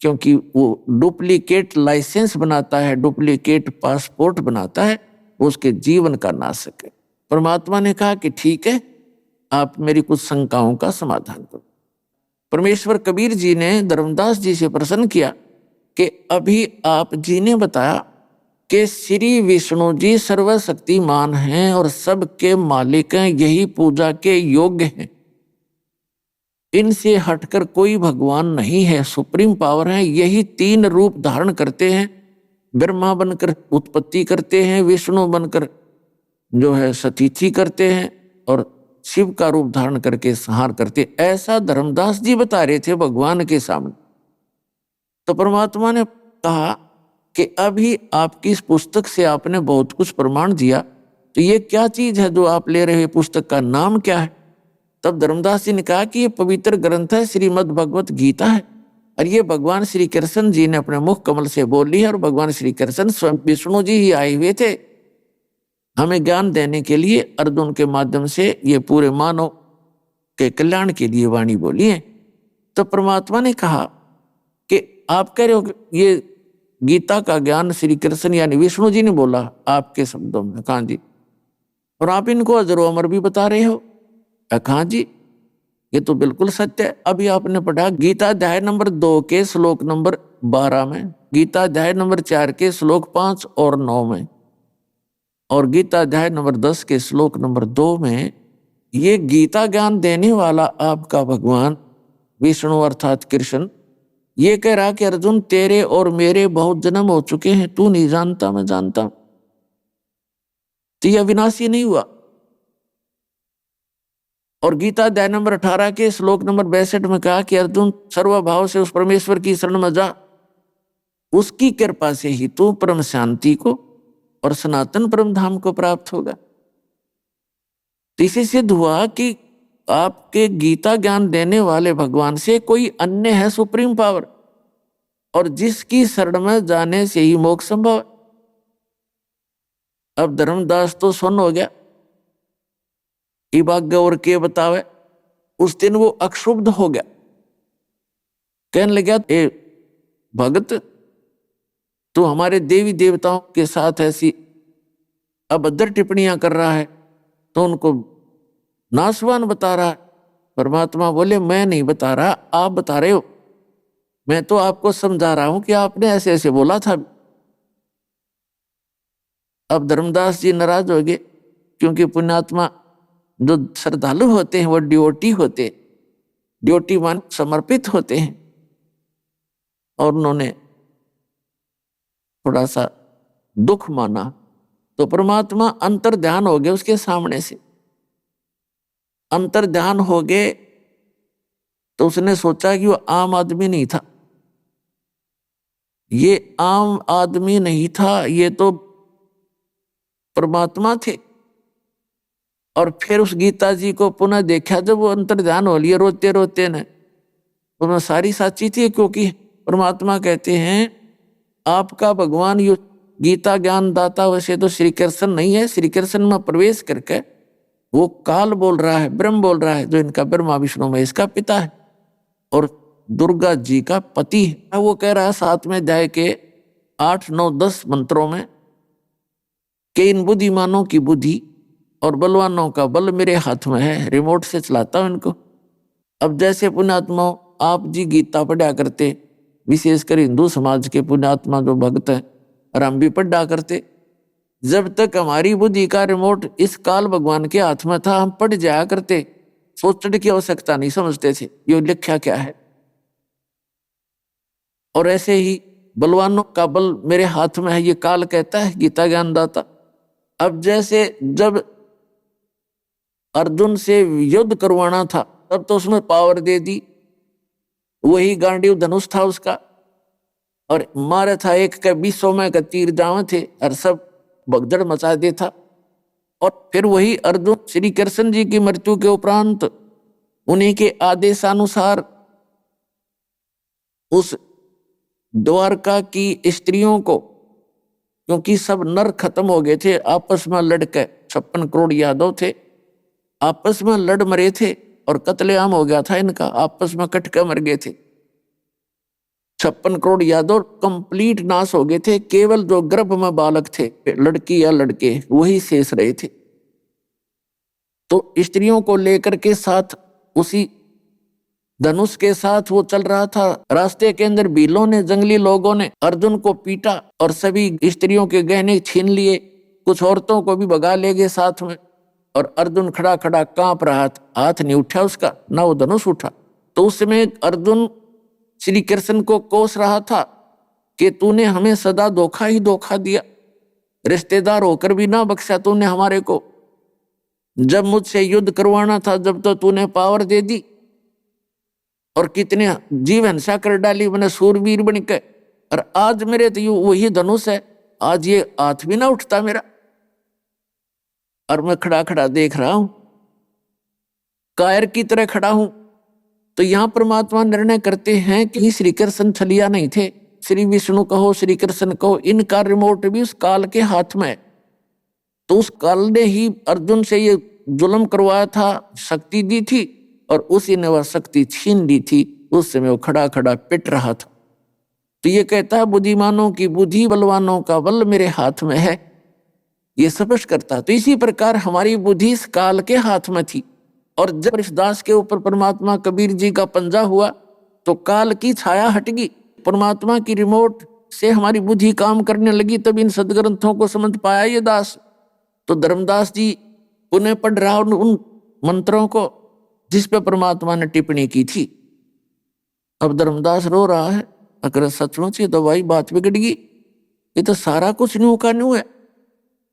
क्योंकि वो डुप्लीकेट लाइसेंस बनाता है, डुप्लीकेट पासपोर्ट बनाता है, वो उसके जीवन का नाशक है। परमात्मा ने कहा कि ठीक है, आप मेरी कुछ शंकाओं का समाधान करो। परमेश्वर कबीर जी ने धर्मदास जी से प्रश्न किया कि अभी आप जी ने बताया कि श्री विष्णु जी सर्वशक्तिमान हैं और सबके मालिक हैं, यही पूजा के योग्य हैं, इनसे हटकर कोई भगवान नहीं है, सुप्रीम पावर है, यही 3 रूप धारण करते हैं। ब्रह्मा बनकर उत्पत्ति करते हैं, विष्णु बनकर जो है सतीथि करते हैं और शिव का रूप धारण करके संहार करते। ऐसा धर्मदास जी बता रहे थे भगवान के सामने। तो परमात्मा ने कहा कि अभी आपकी इस पुस्तक से आपने बहुत कुछ प्रमाण दिया, तो ये क्या चीज है जो आप ले रहे हैं, पुस्तक का नाम क्या है? तब धर्मदास जी ने कहा कि ये पवित्र ग्रंथ है, श्रीमद् भगवत गीता है, और ये भगवान श्री कृष्ण जी ने अपने मुख कमल से बोली है। और भगवान श्री कृष्ण स्वयं विष्णु जी ही आए हुए थे हमें ज्ञान देने के लिए, अर्जुन के माध्यम से ये पूरे मानव के कल्याण के लिए वाणी बोली है। तो परमात्मा ने कहा कि आप कह रहे हो कि ये गीता का ज्ञान श्री कृष्ण यानी विष्णु जी ने बोला आपके शब्दों में। कहा जी, और आप इनको अजर अमर भी बता रहे हो। कहा जी, ये तो बिल्कुल सत्य है। अभी आपने पढ़ा गीता अध्याय नंबर 2 के श्लोक नंबर 12 में, गीता अध्याय नंबर 4 के श्लोक 5 और 9 में, और गीता अध्याय नंबर 10 के श्लोक नंबर 2 में ये गीता ज्ञान देने वाला आपका भगवान विष्णु अर्थात कृष्ण ये कह रहा कि अर्जुन तेरे और मेरे बहुत जन्म हो चुके हैं, तू नहीं जानता मैं जानता हूं, तो यह अविनाशी नहीं हुआ। और गीता अध्याय नंबर 18 के श्लोक नंबर 62 में कहा कि अर्जुन सर्वभाव से उस परमेश्वर की शरण में जा, उसकी कृपा से ही तू परम शांति को और सनातन परम धाम को प्राप्त होगा। तो इसे सिद्ध हुआ कि आपके गीता ज्ञान देने वाले भगवान से कोई अन्य है सुप्रीम पावर, और जिसकी शरण में जाने से ही मोक्ष संभव है। अब धर्मदास तो सुन हो गया, इबाग और के बतावे, उस दिन वो अक्षुब्ध हो गया, कहने लगा ए भगत, तू हमारे देवी देवताओं के साथ ऐसी अभद्र टिप्पणियां कर रहा है, तो उनको नासवान बता रहा है। परमात्मा बोले मैं नहीं बता रहा, आप बता रहे हो, मैं तो आपको समझा रहा हूं कि आपने ऐसे ऐसे बोला था। अब धर्मदास जी नाराज हो गए, क्योंकि पुण्यात्मा जो श्रद्धालु होते हैं वो ड्योटी होते, ड्योटी मान समर्पित होते हैं, और उन्होंने थोड़ा सा दुख माना। तो परमात्मा अंतर ध्यान हो गए उसके सामने से, अंतर ध्यान हो गए तो उसने सोचा कि वो आम आदमी नहीं था, ये आम आदमी नहीं था, ये तो परमात्मा थे। और फिर उस गीता जी को पुनः देखा, जब वो अंतर ध्यान हो लिया रोते रोते ने, उन्होंने सारी साची थी, क्योंकि परमात्मा कहते हैं आपका भगवान यो गीता ज्ञान दाता वैसे तो श्री कृष्ण नहीं है, श्री कृष्ण में प्रवेश करके वो काल बोल रहा है, ब्रह्म बोल रहा है, जो इनका ब्रह्मा विष्णु महेश का पिता है और दुर्गा जी का पति है। वो कह रहा है 7वें अध्याय के 8, 9, 10 मंत्रों में कि इन बुद्धिमानों की बुद्धि और बलवानों का बल मेरे हाथ में है, रिमोट से चलाता हूं इनको। अब जैसे पुण्यात्मा आप जी गीता पढ़ा करते, विशेषकर हिंदू समाज के पुण्यात्मा जो भक्त हैं, और हम भी पढ़ा करते, जब तक हमारी बुद्धि का रिमोट इस काल भगवान के हाथ में था, हम पढ़ जाया करते, सोचने की आवश्यकता नहीं समझते थे ये लिखा क्या है। और ऐसे ही बलवानों का बल मेरे हाथ में है, ये काल कहता है गीता ज्ञानदाता। अब जैसे जब अर्जुन से युद्ध करवाना था तब तो उसमें पावर दे दी, वही गांडीव धनुष था उसका, और मारे था एक के 20 में का तीर जावे थे और सब भगदड़ मचा दे था। और फिर वही अर्जुन श्री कृष्ण जी की मृत्यु के उपरांत उन्हीं के आदेशानुसार उस द्वारका की स्त्रियों को, क्योंकि सब नर खत्म हो गए थे आपस में लड़के, 56 करोड़ यादव थे, आपस में लड़ मरे थे और कत्लेआम हो गया था इनका, आपस में कट के मर गए थे। 56 करोड़ यादव कंप्लीट नाश हो गए थे, केवल जो गर्भ में बालक थे, लड़की या लड़के, वही शेष रहे थे। तो स्त्रियों को लेकर के साथ उसी धनुष के साथ वो चल रहा था। रास्ते के अंदर भीलों ने, जंगली लोगों ने अर्जुन को पीटा और सभी स्त्रियों के गहने छीन लिए, कुछ औरतों को भी भगा ले गए साथ में। और अर्जुन खड़ा खड़ा कांप रहा था, हाथ नहीं उठा उसका, ना वो धनुष उठा। तो उस समय अर्जुन श्री कृष्ण को कोस रहा था कि तूने हमें सदा धोखा ही धोखा दिया, रिश्तेदार होकर भी ना बख्शा तूने हमारे को। जब मुझसे युद्ध करवाना था जब तो तूने पावर दे दी, और कितने जीव हिंसा कर डाली मैंने सूरवीर बन के, और आज मेरे तो वही धनुष है, आज ये हाथ भी ना उठता मेरा, और मैं खड़ा खड़ा देख रहा हूं, कायर की तरह खड़ा हूं। तो यहां परमात्मा निर्णय करते हैं कि श्री कृष्ण छलिया नहीं थे, श्री विष्णु कहो श्री कृष्ण कहो, इनका रिमोट भी उस काल के हाथ में है। तो उस काल ने ही अर्जुन से ये जुल्म करवाया था, शक्ति दी थी, और उसी ने वह शक्ति छीन ली थी। उस समय वो खड़ा खड़ा पिट रहा था। तो ये कहता है बुद्धिमानों की बुद्धि, बलवानों का बल मेरे हाथ में है, ये स्पष्ट करता। तो इसी प्रकार हमारी बुद्धि इस काल के हाथ में थी, और जब इस दास के ऊपर परमात्मा कबीर जी का पंजा हुआ तो काल की छाया हट गई, परमात्मा की रिमोट से हमारी बुद्धि काम करने लगी। तब इन सदग्रंथों को समझ पाया ये दास। तो धर्मदास जी उन्हें पढ़ रहा उन मंत्रों को जिस पे परमात्मा ने टिप्पणी की थी। अब धर्मदास रो रहा है, अगर सचमुच ये तो भाई बात बिगड़ गई, ये तो सारा कुछ न्यू का न्यू है।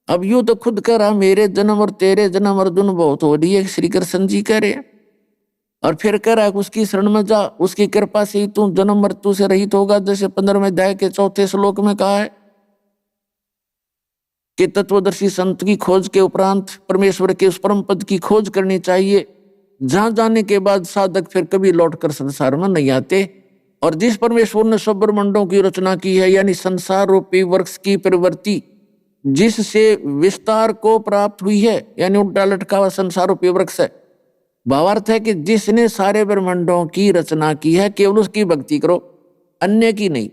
अब यूं तो खुद कह रहा मेरे जन्म और तेरे जन्म अर्जुन बहुत हो रही है, श्री कृष्ण जी कह रहे हैं, और फिर कह रहा है उसकी शरण में जा, उसकी कृपा से ही तू जन्म मृत्यु से रहित होगा, जैसे 15वें अध्याय के 4थे श्लोक में कहा है कि तत्वदर्शी संत की खोज के उपरांत परमेश्वर के उस परम पद की खोज करनी चाहिए, जहां जाने के बाद साधक फिर कभी लौटकर संसार में नहीं आते। और जिस परमेश्वर ने सब ब्रह्मांडों की रचना की है, यानी संसार रूपी वृक्ष की प्रवृत्ति जिससे विस्तार को प्राप्त हुई है, यानी उल्टा लटका हुआ संसार रूपी वृक्ष है। भावार्थ है कि जिसने सारे ब्रह्मांडों की रचना की है, केवल उसकी भक्ति करो, अन्य की नहीं।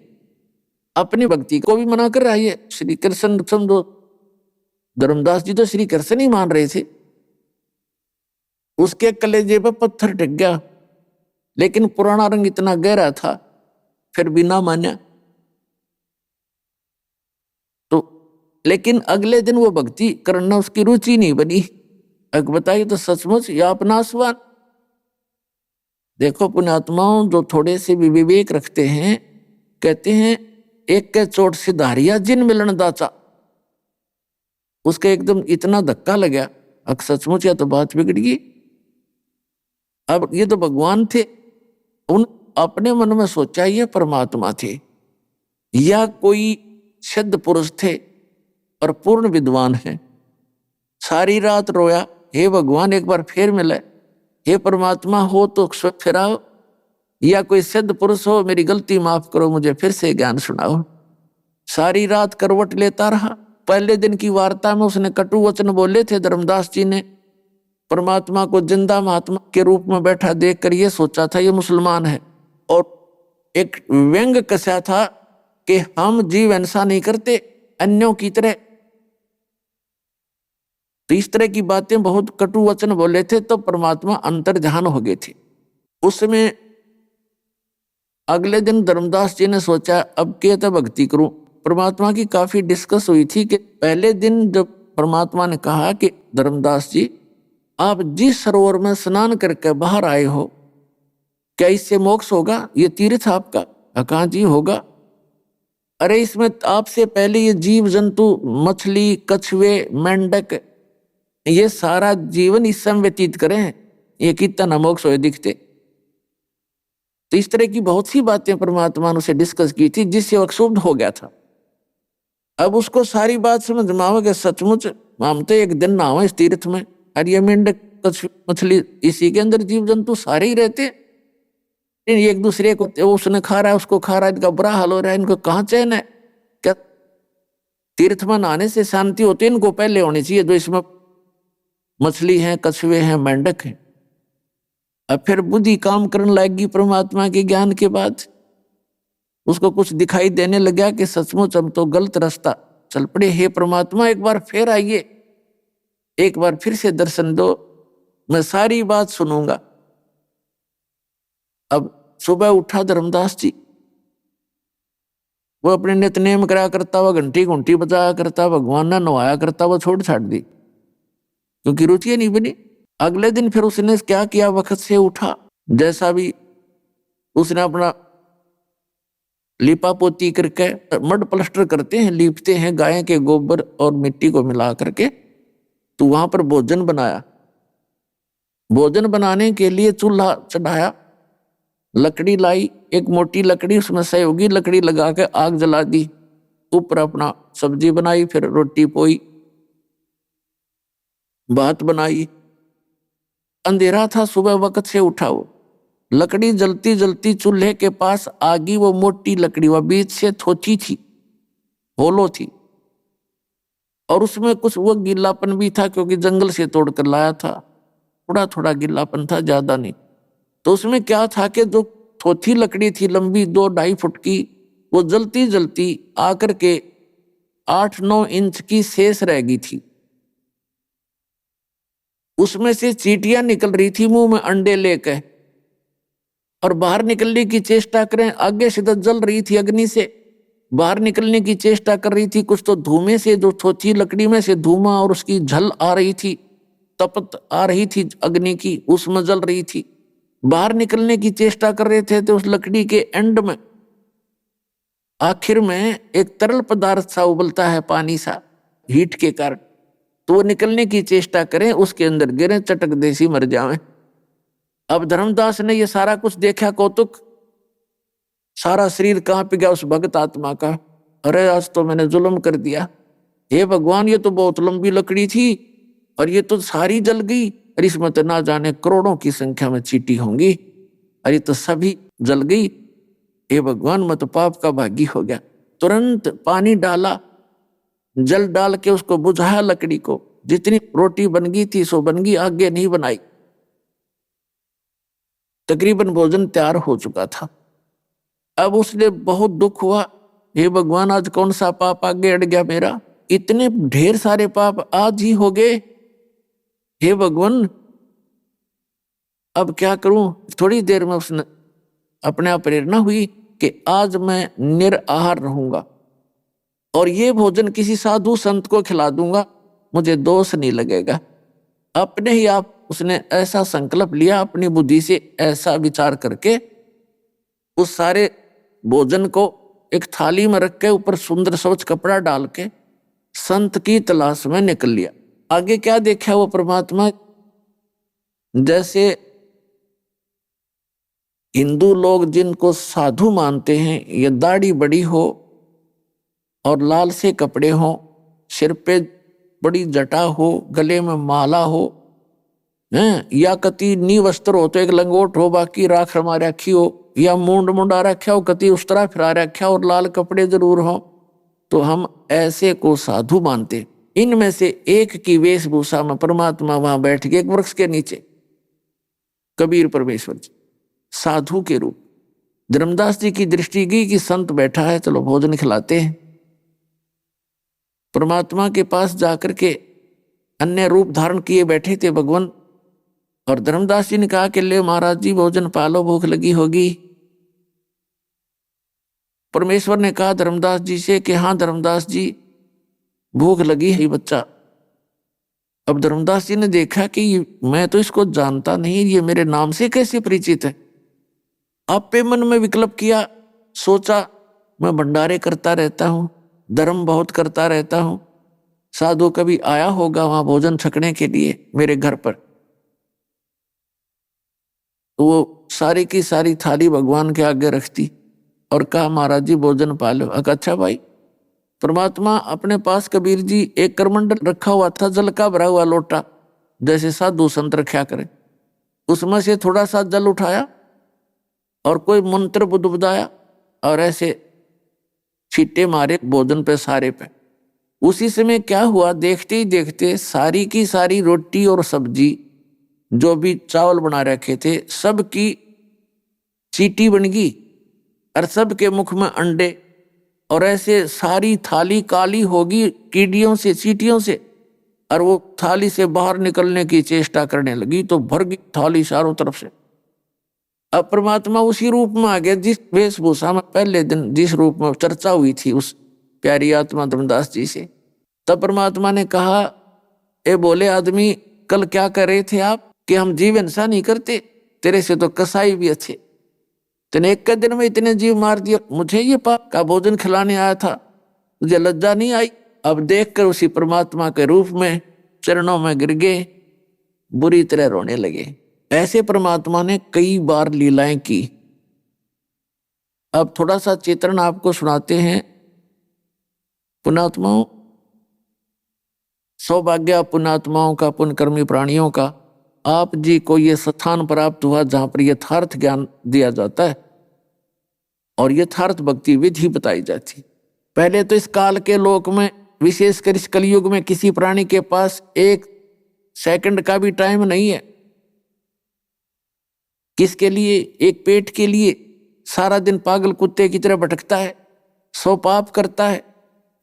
अपनी भक्ति को भी मना कर रहा है श्री कृष्ण। समझो धर्मदास जी तो श्री कृष्ण ही मान रहे थे, उसके कलेजे पर पत्थर टिक गया, लेकिन पुराना रंग इतना गहरा था फिर भी ना माना। तो लेकिन अगले दिन वो भक्ति करना उसकी रुचि नहीं बनी। अब बताइए तो सचमुच या अपना स्वान। देखो पुण्यात्माओं जो थोड़े से भी विवेक रखते हैं, कहते हैं एक के चोट से धारिया जिन मिलन दाचा, उसका एकदम इतना धक्का लगा, अब सचमुच या तो बात बिगड़ गई। अब ये तो भगवान थे, उन अपने मन में सोचा ये परमात्मा थे या कोई सिद्ध पुरुष थे और पूर्ण विद्वान है। सारी रात रोया, हे भगवान एक बार फिर मिले, हे परमात्मा हो तो फिर आओ, या कोई सिद्ध पुरुष हो मेरी गलती माफ करो, मुझे फिर से ज्ञान सुनाओ। सारी रात करवट लेता रहा। पहले दिन की वार्ता में उसने कटु वचन बोले थे धर्मदास जी ने, परमात्मा को जिंदा महात्मा के रूप में बैठा देखकर ये सोचा था ये मुसलमान है, और एक व्यंग कसा था कि हम जीव ऐसा नहीं करते अन्यों की तरह। तो इस तरह की बातें बहुत कटु वचन बोले थे, तो परमात्मा अंतर्ध्यान हो गए थे। उसमें अगले दिन धर्मदास जी ने सोचा अब क्या तो भक्ति करूं। परमात्मा की काफी डिस्कस हुई थी कि पहले दिन जब परमात्मा ने कहा कि धर्मदास जी आप जिस सरोवर में स्नान करके बाहर आए हो, क्या इससे मोक्ष होगा? ये तीर्थ आपका। कहाँ जी होगा? अरे इसमें आपसे पहले ये जीव जंतु, मछली, कछुए, मेंढक, ये सारा जीवन इस समय व्यतीत करें, ये कितना नमोक्ष हुए दिखते। तो इस तरह की बहुत सी बातें परमात्मा ने उसे डिस्कस की थी, जिससे वो क्षुब्ध हो गया था। अब उसको सारी बात समझ में आवे कि सचमुच हम तो एक दिन नहावे इस तीर्थ में, और ये मेंढक, कछुए, मछली, इसी के अंदर जीव जंतु सारे ही रहते हैं। एक दूसरे को उसने खा रहा है, उसको खा रहा है, इनका बुरा हाल हो रहा है, इनको कहाँ चैन है? क्या तीर्थ में नहाने से शांति होती है? इनको पहले होनी चाहिए जो इसमें मछली है, कछुए हैं, मेंढक हैं। अब फिर बुद्धि काम करने लगेगी परमात्मा के ज्ञान के बाद। उसको कुछ दिखाई देने लगा कि सचमुच हम तो गलत रास्ता चल पड़े। हे परमात्मा, एक बार फिर आइए, एक बार फिर से दर्शन दो, मैं सारी बात सुनूंगा। अब सुबह उठा धर्मदास जी, वो अपने नित्यनेम करा करता हुआ, घंटी घंटी बजाया करता, भगवान ने नवाया करता, वो छोड़ छाड़ दी क्योंकि रुचि नहीं बनी। अगले दिन फिर उसने क्या किया, वक्त से उठा, जैसा भी उसने अपना लिपा पोती करके, मड प्लास्टर करते हैं, लीपते हैं गाय के गोबर और मिट्टी को मिला करके, तो वहां पर भोजन बनाया। भोजन बनाने के लिए चूल्हा चढ़ाया, लकड़ी लाई, एक मोटी लकड़ी, उसमें सहयोगी लकड़ी लगा के आग जला दी, ऊपर अपना सब्जी बनाई, फिर रोटी पोई, भात बनाई। अंधेरा था, सुबह वक्त से उठा, वो लकड़ी जलती जलती चूल्हे के पास आ गई। वो मोटी लकड़ी, वह बीच से थोची थी, होलो थी, और उसमें कुछ वो गीलापन भी था क्योंकि जंगल से तोड़कर लाया था। थोड़ा थोड़ा गीलापन था, ज्यादा नहीं। तो उसमें क्या था कि जो थोथी लकड़ी थी लंबी 2-2.5 फुट की, वो जलती जलती आकर के 8-9 इंच की शेष रह गई थी। उसमें से चींटियां निकल रही थी मुंह में अंडे लेकर, और बाहर निकलने की चेष्टा करें, आगे से तो जल रही थी अग्नि से, बाहर निकलने की चेष्टा कर रही थी। कुछ तो धुएं से, जो थोथी लकड़ी में से धुआं और उसकी झल आ रही थी, तपत आ रही थी अग्नि की, उसमें जल रही थी। बाहर निकलने की चेष्टा कर रहे थे तो उस लकड़ी के एंड में आखिर में एक तरल पदार्थ सा उबलता है, पानी सा, हीट के कारण। तो वो निकलने की चेष्टा करें, उसके अंदर गिरे, चटक देसी मर जावे। अब धर्मदास ने ये सारा कुछ देखा, कौतुक, सारा शरीर कांप गया उस भगत आत्मा का। अरे आज तो मैंने जुल्म कर दिया, हे भगवान, ये तो बहुत लंबी लकड़ी थी और ये तो सारी जल गई, और इसमें तो ना जाने करोड़ों की संख्या में चींटी होंगी, और ये तो सभी जल गई। हे भगवान, मैं तो पाप का भागी हो गया। तुरंत पानी डाला, जल डाल के उसको बुझाया लकड़ी को। जितनी रोटी बन गई थी सो बन गई, आगे नहीं बनाई। तकरीबन भोजन तैयार हो चुका था। अब उसने बहुत दुख हुआ, हे भगवान, आज कौन सा पाप आगे अड़ गया मेरा, इतने ढेर सारे पाप आज ही हो गए, हे भगवान अब क्या करूं। थोड़ी देर में उसने अपने आप प्रेरणा हुई कि आज मैं निराहार रहूंगा और ये भोजन किसी साधु संत को खिला दूंगा, मुझे दोष नहीं लगेगा। अपने ही आप उसने ऐसा संकल्प लिया, अपनी बुद्धि से ऐसा विचार करके उस सारे भोजन को एक थाली में रख के ऊपर सुंदर स्वच्छ कपड़ा डाल के संत की तलाश में निकल लिया। आगे क्या देखा वो परमात्मा, जैसे हिंदू लोग जिनको साधु मानते हैं, ये दाढ़ी बड़ी हो और लाल से कपड़े हो, सिर पे बड़ी जटा हो, गले में माला हो, हैं, या कति नी वस्त्र हो तो एक लंगोट हो, बाकी राख मार रखी हो, या मूंड मुंडा रखा हो, कति उस तरह फिरा रखा और लाल कपड़े जरूर हो, तो हम ऐसे को साधु मानते। इनमें से एक की वेशभूषा में परमात्मा वहां बैठ गए एक वृक्ष के नीचे, कबीर परमेश्वर जी साधु के रूप। धर्मदास जी की दृष्टि गई कि संत बैठा है, चलो भोजन खिलाते हैं। परमात्मा के पास जाकर के अन्य रूप धारण किए बैठे थे भगवान, और धर्मदास जी ने कहा कि ले महाराज जी भोजन पालो, भूख लगी होगी। परमेश्वर ने कहा धर्मदास जी से कि हाँ धर्मदास जी भूख लगी है बच्चा। अब धर्मदास जी ने देखा कि मैं तो इसको जानता नहीं, ये मेरे नाम से कैसे परिचित है। आपे मन में विकल्प किया सोचा मैं भंडारे करता रहता हूँ, धर्म बहुत करता रहता हूँ, साधु कभी आया होगा वहां भोजन छकने के लिए मेरे घर पर। तो वो सारी की सारी थाली भगवान के आगे रखती और कहा महाराज जी भोजन पा लो। अच्छा भाई। परमात्मा अपने पास कबीर जी एक करमंडल रखा हुआ था, जल का भरा हुआ लोटा, जैसे साधु संत रखा करे, उसमें से थोड़ा सा जल उठाया और कोई मंत्र बुदबुदाया और ऐसे छींटे मारे भोजन पे सारे पे। उसी समय क्या हुआ, देखते ही देखते सारी की सारी रोटी और सब्जी जो भी चावल बना रखे थे सबकी चीटी बन गई और सबके मुख में अंडे, और ऐसे सारी थाली काली होगी कीड़ियों से, चींटियों से, और वो थाली से बाहर निकलने की चेष्टा करने लगी तो भर गई थाली चारों तरफ से। अब परमात्मा उसी रूप में आ गया जिस वेशभूषा में पहले दिन जिस रूप में चर्चा हुई थी उस प्यारी आत्मा धर्मदास जी से। तब परमात्मा ने कहा, ए बोले आदमी, कल क्या कर रहे थे आप कि हम जीव हिंसा नहीं करते, तेरे से तो कसाई भी अच्छे, तेने एक दिन में इतने जीव मार दिया, मुझे ये पाप का भोजन खिलाने आया था, मुझे लज्जा नहीं आई। अब देखकर उसी परमात्मा के रूप में चरणों में गिर गए, बुरी तरह रोने लगे। ऐसे परमात्मा ने कई बार लीलाएं की। अब थोड़ा सा चित्रण आपको सुनाते हैं। पुण्यात्माओं, सौभाग्य पुण्यात्माओं का, पुण्यकर्मी प्राणियों का, आप जी को ये स्थान प्राप्त हुआ जहां पर यथार्थ ज्ञान दिया जाता है और यथार्थ भक्ति विधि बताई जाती। पहले तो इस काल के लोक में, विशेषकर इस कलयुग में, किसी प्राणी के पास एक सेकंड का भी टाइम नहीं है। किसके लिए? एक पेट के लिए सारा दिन पागल कुत्ते की तरह भटकता है, सौ पाप करता है,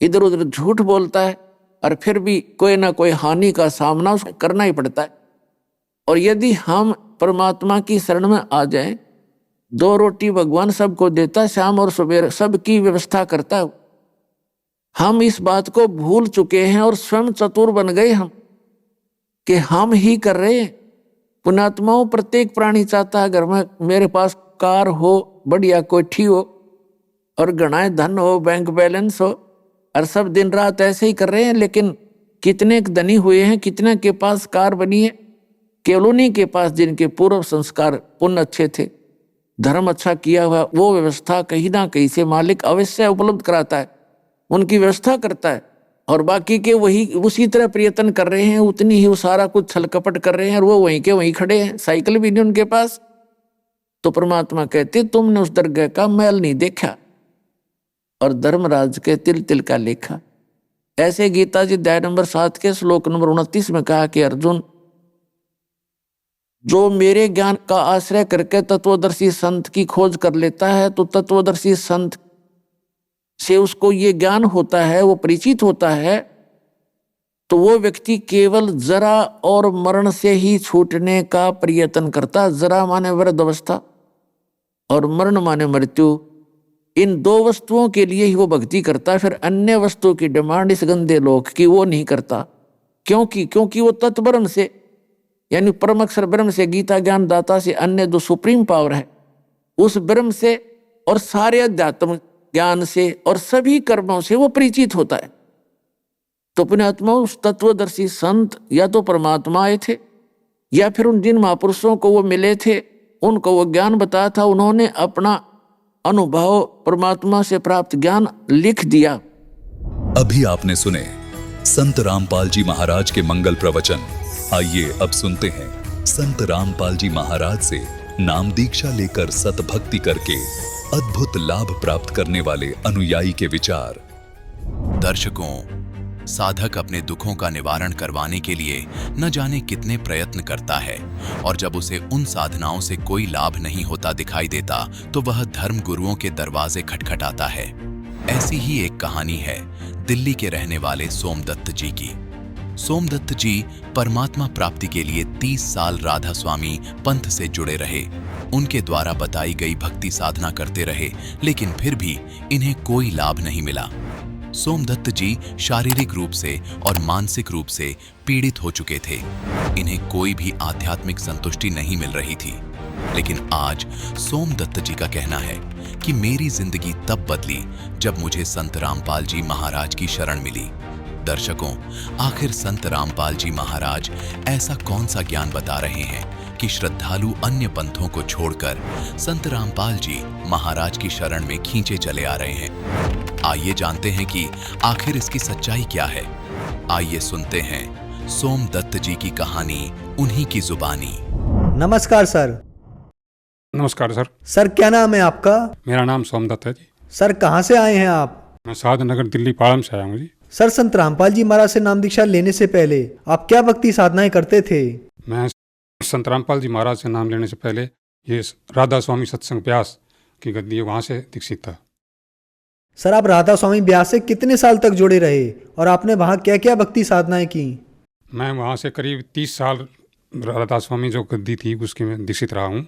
इधर उधर झूठ बोलता है, और फिर भी कोई ना कोई हानि का सामना उसको करना ही पड़ता है। और यदि हम परमात्मा की शरण में आ जाएं, 2 रोटी भगवान सबको देता, शाम और सवेरे सबकी व्यवस्था करता है। हम इस बात को भूल चुके हैं और स्वयं चतुर बन गए हम कि हम ही कर रहे हैं। पुण्यात्माओं, प्रत्येक प्राणी चाहता है घर में मेरे पास कार हो, बढ़िया कोठी हो और गणाए धन हो, बैंक बैलेंस हो, और सब दिन रात ऐसे ही कर रहे हैं। लेकिन कितने धनी हुए हैं, कितने के पास कार बनी है? केवल उन्हीं के पास जिनके पूर्व संस्कार पुण्य अच्छे थे, धर्म अच्छा किया हुआ। वो व्यवस्था कहीं ना कहीं से मालिक अवश्य उपलब्ध कराता है, उनकी व्यवस्था करता है, और बाकी के वही उसी तरह प्रयत्न कर रहे हैं, उतनी ही वो सारा कुछ छल कपट कर रहे हैं और वो वहीं के वहीं खड़े हैं, साइकिल भी नहीं उनके पास। तो परमात्मा कहते, तुमने उस दरगाह का मैल नहीं देखा और धर्मराज के तिल तिल का लेखा। ऐसे गीता जी अध्याय नंबर 7 के श्लोक नंबर 29 में कहा कि अर्जुन, जो मेरे ज्ञान का आश्रय करके तत्वदर्शी संत की खोज कर लेता है, तो तत्वदर्शी संत से उसको ये ज्ञान होता है, वो परिचित होता है, तो वो व्यक्ति केवल जरा और मरण से ही छूटने का प्रयत्न करता। जरा माने वृद्ध अवस्था और मरण माने मृत्यु। इन 2 वस्तुओं के लिए ही वो भक्ति करता। फिर अन्य वस्तुओं की डिमांड इस गंदे लोक की वो नहीं करता। क्योंकि वो तत्ब्रह्म से, यानी परम अक्षर ब्रह्म से, गीता ज्ञान दाता से, अन्य जो सुप्रीम पावर है उस ब्रह्म से और सारे अध्यात्म ज्ञान से और सभी कर्मों से वो परिचित होता है। तो पुण्यात्मा, उस तत्वदर्शी संत या तो परमात्मा आए थे, या फिर उन जिन महापुरुषों को वो मिले थे उनको वो ज्ञान बताया था, उन्होंने अपना अनुभव परमात्मा से प्राप्त ज्ञान लिख दिया। अभी आपने सुने संत रामपाल जी महाराज के मंगल प्रवचन। आइए अब सुनते हैं संत रामपाल जी महाराज से नाम दीक्षा लेकर सतभक्ति करके अद्भुत लाभ प्राप्त करने वाले अनुयायी के विचार। दर्शकों, साधक अपने दुखों का निवारण करवाने के लिए न जाने कितने प्रयत्न करता है, और जब उसे उन साधनाओं से कोई लाभ नहीं होता दिखाई देता तो वह धर्म गुरुओं के दरवाजे खटखटाता है। ऐसी ही एक कहानी है दिल्ली के रहने वाले सोमदत्त जी की। सोमदत्त जी परमात्मा प्राप्ति के लिए 30 साल राधा स्वामी पंथ से जुड़े रहे। उनके द्वारा बताई गई भक्ति साधना करते रहे, लेकिन फिर भी इन्हें कोई लाभ नहीं मिला। सोमदत्त जी शारीरिक रूप से और मानसिक रूप से पीड़ित हो चुके थे। इन्हें कोई भी आध्यात्मिक संतुष्टि नहीं मिल रही थी। लेकिन आज सोमदत्त जी का कहना है कि मेरी जिंदगी तब बदली जब मुझे संत रामपाल जी महाराज की शरण मिली। दर्शकों, आखिर संत रामपाल जी महाराज ऐसा कौन सा ज्ञान बता रहे हैं कि श्रद्धालु अन्य पंथों को छोड़कर संत रामपाल जी महाराज की शरण में खींचे चले आ रहे हैं? आइए जानते हैं कि आखिर इसकी सच्चाई क्या है। आइए सुनते हैं सोमदत्त जी की कहानी उन्हीं की जुबानी। नमस्कार सर। नमस्कार सर। सर क्या नाम है आपका? मेरा नाम सोमदत्त है जी। सर कहाँ से आए हैं आप? मैं साधनगर दिल्ली पाड़म से आया हूँ जी। सर संत रामपाल जी महाराज से नाम दीक्षा लेने से पहले आप क्या भक्ति साधनाएं करते थे? मैं संत रामपाल जी महाराज से नाम लेने से पहले ये राधा स्वामी सत्संग ब्यास की गद्दी है, वहाँ से दीक्षित था। सर आप राधा स्वामी ब्यास से कितने साल तक जुड़े रहे और आपने वहाँ क्या क्या भक्ति साधनाएं की? मैं वहाँ से करीब 30 साल राधा स्वामी जो गद्दी थी उसकी मैं दीक्षित रहा हूँ।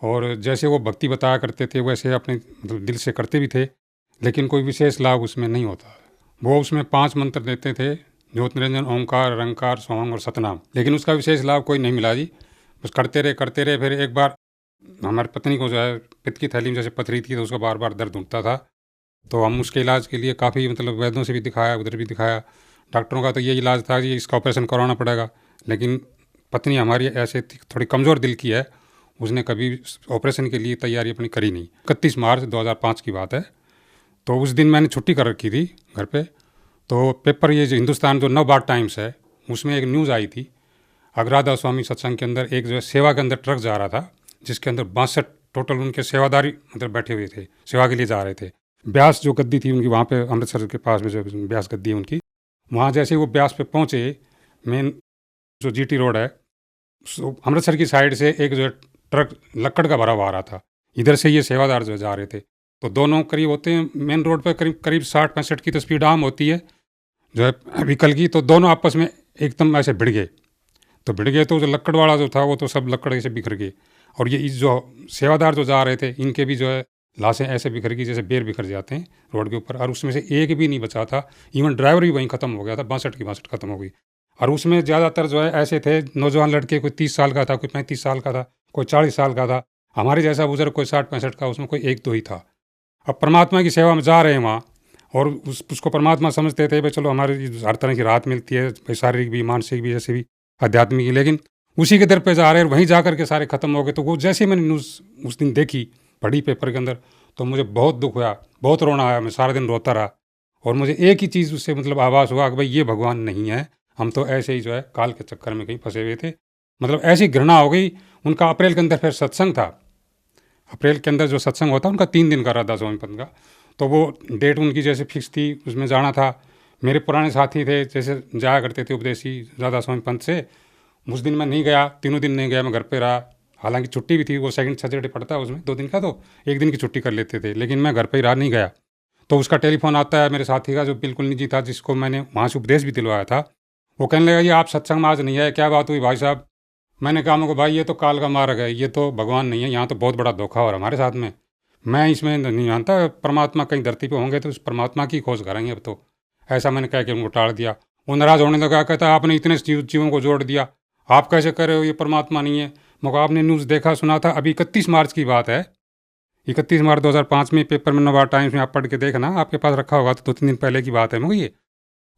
और जैसे वो भक्ति बताया करते थे वैसे अपने मतलब दिल से करते भी थे, लेकिन कोई विशेष लाभ उसमें नहीं होता। वो उसमें 5 मंत्र देते थे, ज्योत निरंजन, ओंकार, रंकार, सोहंग और सतनाम, लेकिन उसका विशेष लाभ कोई नहीं मिला जी। बस करते रहे। फिर एक बार हमारी पत्नी को जो है पित्त की थैली में जैसे पथरी थी तो उसको बार बार दर्द उठता था, तो हम उसके इलाज के लिए काफ़ी मतलब वैद्यों से भी दिखाया, उधर भी दिखाया। डॉक्टरों का तो ये इलाज था कि इसका ऑपरेशन करवाना पड़ेगा, लेकिन पत्नी हमारी ऐसे थोड़ी कमज़ोर दिल की है, उसने कभी ऑपरेशन के लिए तैयारी अपनी करी नहीं। 31 मार्च 2005 की बात है। तो उस दिन मैंने छुट्टी कर रखी थी घर पे। तो पेपर ये जो हिंदुस्तान जो नवभारत टाइम्स है उसमें एक न्यूज़ आई थी, राधा स्वामी सत्संग के अंदर एक जो है सेवा के अंदर ट्रक जा रहा था, जिसके अंदर 62 टोटल उनके सेवादारी मतलब बैठे हुए थे, सेवा के लिए जा रहे थे। ब्यास जो गद्दी थी उनकी वहाँ पे अमृतसर के पास में जो ब्यास गद्दी है उनकी, वहाँ जैसे वो ब्यास पे पहुँचे, मेन जो GT रोड है अमृतसर की साइड से एक जो है ट्रक लक्कड़ का भरा हुआ आ रहा था, इधर से ये सेवादार जो जा रहे थे। तो दोनों करीब होते हैं मेन रोड पर करीब 60-65 की तो स्पीड आम होती है जो है व्हीकल की। तो दोनों आपस में एकदम ऐसे भिड़ गए। तो जो लक्कड़ वाला जो था वो तो सब लक्कड़ ऐसे बिखर गए, और ये जो सेवादार जो जा रहे थे इनके भी जो है लाशें ऐसे बिखर गई जैसे बेर बिखर जाते हैं रोड के ऊपर, और उसमें से एक भी नहीं बचा था। इवन ड्राइवर भी वहीं ख़त्म हो गया था, 62 की 62 खत्म हो गई। और उसमें ज़्यादातर जो है ऐसे थे नौजवान लड़के, कोई 30 साल का था, कोई 35 साल का था, कोई 40 साल का था, हमारे जैसा बुजुर्ग कोई 60-65 का, उसमें कोई 1-2 ही था। अब परमात्मा की सेवा में जा रहे हैं वहाँ, और उसको परमात्मा समझते थे भाई चलो हमारी हर तरह की राहत मिलती है, भाई शारीरिक भी, मानसिक भी, जैसे भी आध्यात्मिक की, लेकिन उसी के दर पे जा रहे हैं, वहीं जा कर के सारे ख़त्म हो गए। तो वो जैसे मैंने न्यूज़ उस दिन देखी, पढ़ी पेपर के अंदर, तो मुझे बहुत दुख हुआ, बहुत रोना आया, मैं सारा दिन रोता रहा। और मुझे एक ही चीज़ उससे मतलब आभास हुआ कि भाई ये भगवान नहीं है, हम तो ऐसे ही जो है काल के चक्कर में कहीं फंसे हुए थे। मतलब ऐसी घृणा हो गई। उनका अप्रैल के अंदर फिर सत्संग था, अप्रैल के अंदर जो सत्संग होता उनका 3 दिन का राधा स्वामी पंथ का, तो वो डेट उनकी जैसे फिक्स थी, उसमें जाना था। मेरे पुराने साथी थे जैसे जाया करते थे उपदेशी राधा स्वामी पंथ से, उस दिन मैं नहीं गया, 3 दिन नहीं गया, मैं घर पे रहा। हालांकि छुट्टी भी थी, वो सेकंड सैटरडे पड़ता है उसमें 2 दिन का, तो 1 दिन की छुट्टी कर लेते थे, लेकिन मैं घर पे ही रहा, नहीं गया। तो उसका टेलीफोन आता है मेरे साथी का जो बिल्कुल निजी था, जिसको मैंने वहाँ से उपदेश भी दिलवाया था। वो कहने लगा ये आप सत्संग में आज नहीं आए, क्या बात हुई भाई साहब? मैंने कहा मुझको भाई ये तो काल का मार्ग है, ये तो भगवान नहीं है, यहाँ तो बहुत बड़ा धोखा हो रहा हमारे साथ में, मैं इसमें नहीं मानता। परमात्मा कहीं धरती पे होंगे तो उस परमात्मा की खोज करेंगे अब तो। ऐसा मैंने कह के उनको टाल दिया। वो नाराज़ होने लगा, कहता आपने इतने जीवों को जोड़ दिया, आप कैसे कर रहे हो, ये परमात्मा नहीं है। मगर आपने न्यूज़ देखा सुना था, अभी 31 मार्च की बात है, 31 मार्च 2005 में पेपर में नवभारत टाइम्स में आप पढ़ के देखना, आपके पास रखा होगा, तो 2-3 दिन पहले की बात है मुझे ये।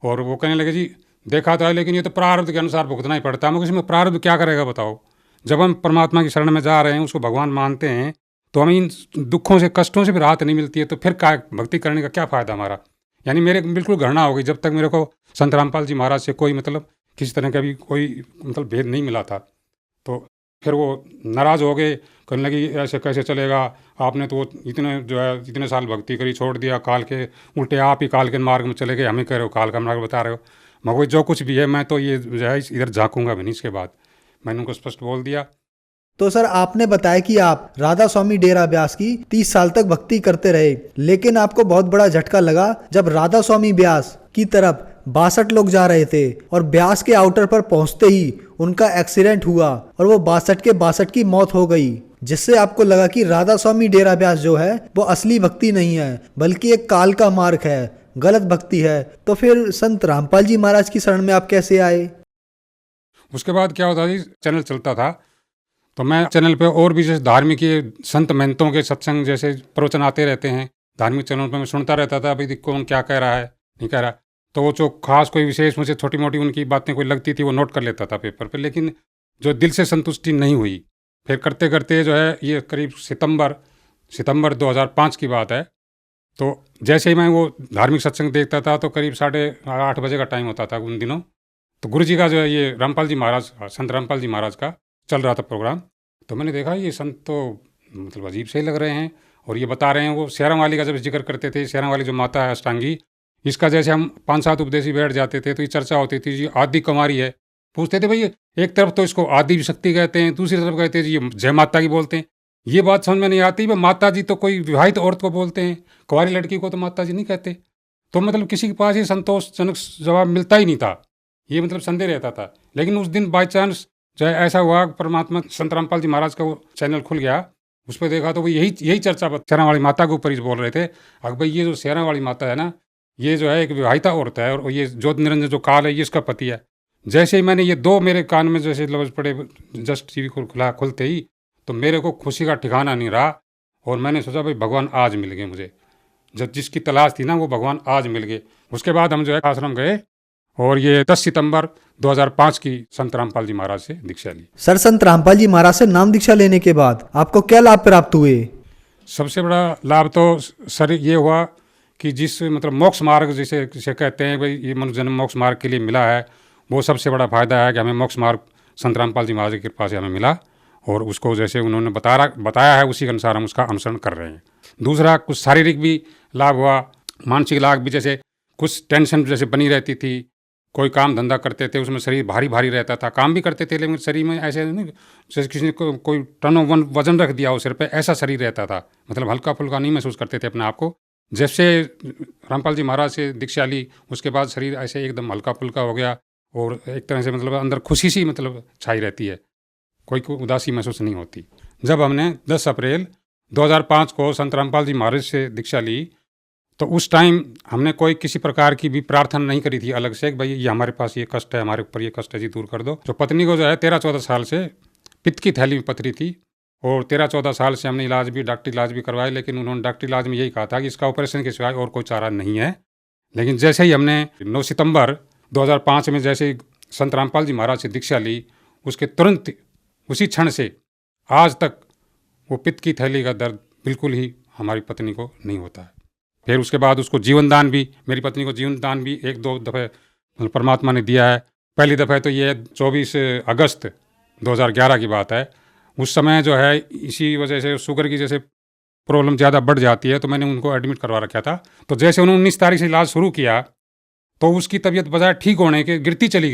और वो कहने लगे जी देखा था, लेकिन ये तो प्रारब्ध के अनुसार भुगतना ही पड़ता है। मुझे इसमें प्रारब्ध क्या करेगा बताओ? जब हम परमात्मा की शरण में जा रहे हैं, उसको भगवान मानते हैं, तो हमें इन दुखों से, कष्टों से भी राहत नहीं मिलती है, तो फिर क्या भक्ति करने का क्या फ़ायदा हमारा? यानी मेरे बिल्कुल घृणा हो गई जब तक मेरे को संत रामपाल जी महाराज से कोई मतलब किसी तरह का भी कोई मतलब भेद नहीं मिला था। तो फिर वो नाराज़ हो गए, कहने लगी ऐसे कैसे चलेगा, आपने तो इतने जो है इतने साल भक्ति करी, छोड़ दिया, काल के उल्टे आप ही काल के मार्ग में चले गए, हमें कह रहे हो काल का मार्ग बता रहे हो। मगर जो कुछ भी है मैं तो ये जो है इधर झाँकूंगा भी नहीं। इसके बाद मैंने उनको स्पष्ट बोल दिया। तो सर आपने बताया कि आप राधा स्वामी डेरा ब्यास की 30 साल तक भक्ति करते रहे, लेकिन आपको बहुत बड़ा झटका लगा जब राधा स्वामी ब्यास की तरफ 62 लोग जा रहे थे और ब्यास के आउटर पर पहुंचते ही उनका एक्सीडेंट हुआ और वो 62 के 62 की मौत हो गई, जिससे आपको लगा कि राधा स्वामी डेरा ब्यास जो है वो असली भक्ति नहीं है बल्कि एक काल का मार्ग है, गलत भक्ति है। तो फिर संत रामपाल जी महाराज की शरण में आप कैसे आए? उसके बाद क्या होता जी, चैनल चलता था, तो मैं चैनल पे और भी जैसे धार्मिक ये संत महंतों के सत्संग जैसे प्रवचन आते रहते हैं, धार्मिक चैनल पर मैं सुनता रहता था, भाई कौन क्या कह रहा है नहीं कह रहा। तो वो जो खास कोई विशेष मुझे छोटी मोटी उनकी बातें कोई लगती थी वो नोट कर लेता था पेपर पे, लेकिन जो दिल से संतुष्टि नहीं हुई। फिर करते करते जो है ये करीब सितंबर 2005 की बात है। तो जैसे ही मैं वो धार्मिक सत्संग देखता था तो करीब 8:30 बजे का टाइम होता था उन दिनों। तो गुरु जी का जो है ये रामपाल जी महाराज, संत रामपाल जी महाराज का चल रहा था प्रोग्राम। तो मैंने देखा ये संत तो मतलब अजीब से ही लग रहे हैं, और ये बता रहे हैं वो शेरम वाली का जब जिक्र करते थे, शेरम वाली जो माता है अष्टांगी, इसका जैसे हम 5-7 उपदेशी बैठ जाते थे तो ये चर्चा होती थी जी आदि कुमारी है। पूछते थे भाई एक तरफ तो इसको आदि शक्ति कहते हैं, दूसरी तरफ कहते हैं जी ये जय माता की बोलते हैं। ये बात समझ में नहीं आती, भाई माता जी तो कोई विवाहित औरत को बोलते हैं, कुंवारी लड़की को तो माता जी नहीं कहते। तो मतलब किसी के पास ये संतोषजनक जवाब मिलता ही नहीं था, ये मतलब संदेह रहता था। लेकिन उस दिन बाई चांस जो है ऐसा हुआ, परमात्मा संत रामपाल जी महाराज का वो चैनल खुल गया, उस पर देखा तो वो यही चर्चा शेरा वाली माता के ऊपर ही बोल रहे थे। अगर भाई ये जो शेरा वाली माता है ना, ये जो है एक विवाहिता औरत है, और ये ज्योत निरंजन जो काल है ये इसका पति है। जैसे ही मैंने ये 2 मेरे कान में जैसे लफ्ज पड़े, जस्ट टीवी खुलते ही, तो मेरे को खुशी का ठिकाना नहीं रहा। और मैंने सोचा भाई भगवान आज मिल गए मुझे, जब जिसकी तलाश थी ना वो भगवान आज मिल गए। उसके बाद हम जो है आश्रम गए और ये 10 सितंबर 2005 की संत रामपाल जी महाराज से दीक्षा ली। सर, संत रामपाल जी महाराज से नाम दीक्षा लेने के बाद आपको क्या लाभ प्राप्त हुए? सबसे बड़ा लाभ तो सर ये हुआ कि जिस मतलब मोक्ष मार्ग जिसे कहते हैं भाई ये मनुष्य जन्म मोक्ष मार्ग के लिए मिला है, वो सबसे बड़ा फायदा है कि हमें मोक्ष मार्ग संत रामपाल जी महाराज की कृपा से हमें मिला, और उसको जैसे उन्होंने बताया है उसी के अनुसार हम उसका अनुसरण कर रहे हैं। दूसरा कुछ शारीरिक भी लाभ हुआ, मानसिक लाभ भी, जैसे कुछ टेंशन जैसे बनी रहती थी, कोई काम धंधा करते थे उसमें शरीर भारी भारी रहता था, काम भी करते थे लेकिन शरीर में ऐसे नहीं जैसे किसी ने कोई टन वजन रख दिया हो सिर पे, ऐसा शरीर रहता था, मतलब हल्का फुल्का नहीं महसूस करते थे अपने आप को। जैसे रामपाल जी महाराज से दीक्षा ली उसके बाद शरीर ऐसे एकदम हल्का फुल्का हो गया, और एक तरह से मतलब अंदर खुशी सी मतलब छाई रहती है, कोई उदासी महसूस नहीं होती। जब हमने 10 अप्रैल 2005 को संत रामपाल जी महाराज से दीक्षा ली तो उस टाइम हमने कोई किसी प्रकार की भी प्रार्थना नहीं करी थी अलग से, भाई ये हमारे पास ये कष्ट है, हमारे ऊपर ये कष्ट है जी, दूर कर दो। तो पत्नी को जो है 13-14 साल से पित्त की थैली में पथरी थी, और 13-14 साल से हमने डॉक्टरी इलाज भी करवाए, लेकिन उन्होंने डॉक्टरी इलाज में यही कहा था कि इसका ऑपरेशन के सिवाय और कोई चारा नहीं है। लेकिन जैसे ही हमने 9 सितंबर 2005 में जैसे ही संत रामपाल जी महाराज से दीक्षा ली, उसके तुरंत उसी क्षण से आज तक वो पित्त की थैली का दर्द बिल्कुल ही हमारी पत्नी को नहीं होता है। फिर उसके बाद उसको जीवन दान भी, मेरी पत्नी को जीवन दान भी 1-2 दफ़े परमात्मा ने दिया है। पहली दफ़े तो ये 24 अगस्त 2011 की बात है। उस समय जो है इसी वजह से शुगर की जैसे प्रॉब्लम ज़्यादा बढ़ जाती है, तो मैंने उनको एडमिट करवा रखा था। तो जैसे उन्होंने 19 तारीख से इलाज शुरू किया तो उसकी तबीयत बजाय ठीक होने के गिरती चली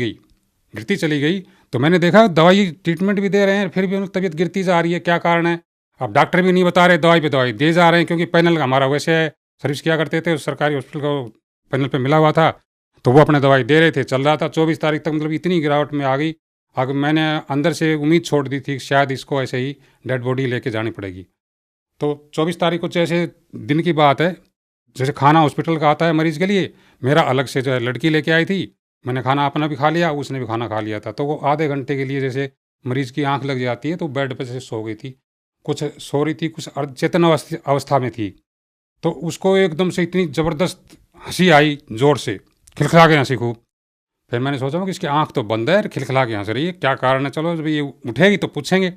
गई। तो मैंने देखा दवाई ट्रीटमेंट भी दे रहे हैं, फिर भी तबीयत गिरती जा रही है, क्या कारण है? अब डॉक्टर भी नहीं बता रहे, दवाई पे दवाई दे जा रहे हैं, क्योंकि पैनल हमारा वैसे सर्विस किया करते थे, सरकारी हॉस्पिटल को पैनल पे मिला हुआ था, तो वो अपने दवाई दे रहे थे, चल रहा था। 24 तारीख तक मतलब इतनी गिरावट में आ गई, अगर मैंने अंदर से उम्मीद छोड़ दी थी शायद इसको ऐसे ही डेड बॉडी लेके जानी पड़ेगी। तो 24 तारीख को जैसे दिन की बात है, जैसे खाना हॉस्पिटल का आता है मरीज़ के लिए, मेरा अलग से जो है लड़की लेके आई थी, मैंने खाना अपना भी खा लिया, उसने भी खाना खा लिया था। तो वो आधे घंटे के लिए जैसे मरीज़ की आंख लग जाती है तो बेड पर जैसे सो गई थी, कुछ सो रही थी, कुछ अर्धचेतन अवस्था में थी। तो उसको एकदम से इतनी ज़बरदस्त हंसी आई, ज़ोर से खिलखिला के हंसी खूब। फिर मैंने सोचा कि इसकी आंख तो बंद है, खिलखिला के हंस रही है, क्या कारण है, चलो जब ये उठेगी तो पूछेंगे।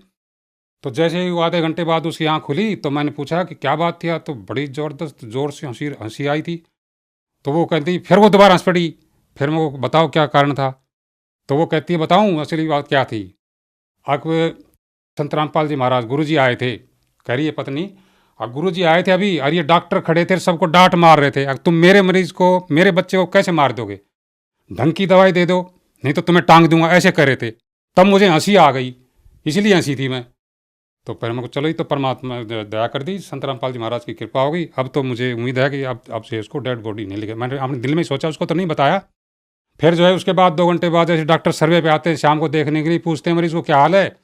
तो जैसे ही वो आधे घंटे बाद उसकी आंख खुली तो मैंने पूछा कि क्या बात थी, तो बड़ी ज़बरदस्त ज़ोर से हंसी आई थी। तो वो कहती, फिर वो दोबारा हंस पड़ी। फिर मैं वो बताओ क्या कारण था? तो वो कहती है बताऊँ असली बात क्या थी। अब संत रामपाल जी महाराज गुरु जी आए थे, कह रही है पत्नी, अब गुरु जी आए थे अभी, और ये डॉक्टर खड़े थे, सबको डांट मार रहे थे, अब तुम मेरे मरीज को, मेरे बच्चे को कैसे मार दोगे? ढंग की दवाई दे दो, नहीं तो तुम्हें टांग दूंगा, ऐसे कर रहे थे। तब मुझे हंसी आ गई, इसलिए हंसी थी मैं। तो फिर मेरे को चलो, ही तो परमात्मा दया कर दी, संत रामपाल जी महाराज की कृपा हो गई। अब तो मुझे उम्मीद है कि अब से उसको डेड बॉडी नहीं लेगा। मैंने अपने दिल में सोचा, उसको तो नहीं बताया। फिर जो है उसके बाद 2 घंटे बाद जैसे डॉक्टर सर्वे पे आते हैं शाम को देखने के लिए, पूछते हैं मरीज़ को क्या हाल है।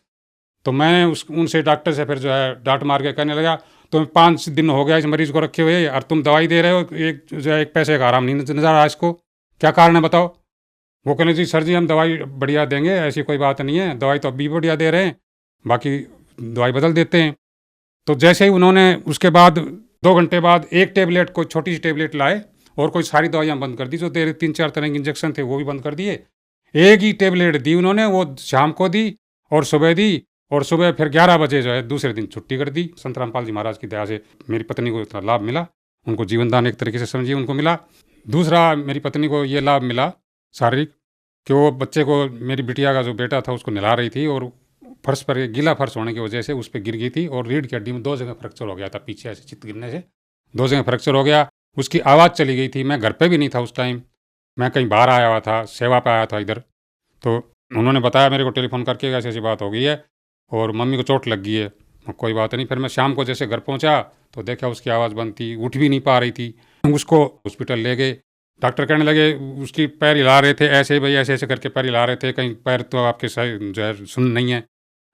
तो मैं उनसे डॉक्टर से फिर जो है डांट मार के कहने लगा, तुम्हें 5 दिन हो गया इस मरीज़ को रखे हुए और तुम दवाई दे रहे हो, एक जो है 1 पैसे का आराम नहीं नजर आ रहा इसको, क्या कारण है बताओ? वो कहने जी सर जी हम दवाई बढ़िया देंगे, ऐसी कोई बात नहीं है, दवाई तो अभी बढ़िया दे रहे हैं, बाकी दवाई बदल देते हैं। तो जैसे ही उन्होंने उसके बाद 2 घंटे बाद एक टेबलेट, कोई छोटी सी टेबलेट लाए और कोई सारी दवाइयाँ बंद कर दी, जो 3-4 तरह के इंजेक्शन थे वो भी बंद कर दिए। एक ही टेबलेट दी उन्होंने, वो शाम को दी और सुबह दी, और सुबह फिर 11 बजे जो है दूसरे दिन छुट्टी कर दी। संत रामपाल जी महाराज की दया से मेरी पत्नी को इतना लाभ मिला, उनको जीवन दान एक तरीके से समझिए उनको मिला। दूसरा, मेरी पत्नी को ये लाभ मिला शारीरिक, कि वो बच्चे को, मेरी बिटिया का जो बेटा था उसको नहला रही थी और फर्श पर, गीला फर्श होने की वजह से उस पर गिर गई थी और रीढ़ की हड्डी में 2 जगह फ्रैक्चर हो गया था, पीछे ऐसे चित्त गिरने से 2 जगह फ्रैक्चर हो गया। उसकी आवाज़ चली गई थी। मैं घर पे भी नहीं था उस टाइम, मैं कहीं बाहर आया हुआ था, सेवा पे आया था इधर। तो उन्होंने बताया मेरे को टेलीफोन करके, ऐसी ऐसी बात हो गई है और मम्मी को चोट लग गई है। कोई बात नहीं। फिर मैं शाम को जैसे घर पहुंचा तो देखा उसकी आवाज़ बंद थी, उठ भी नहीं पा रही थी। उसको हॉस्पिटल ले गए। डॉक्टर कहने लगे, उसकी पैर हिला रहे थे ऐसे ही, भाई ऐसे ऐसे करके पैर हिला रहे थे, कहीं पैर तो आपके सही जो है सुन नहीं है।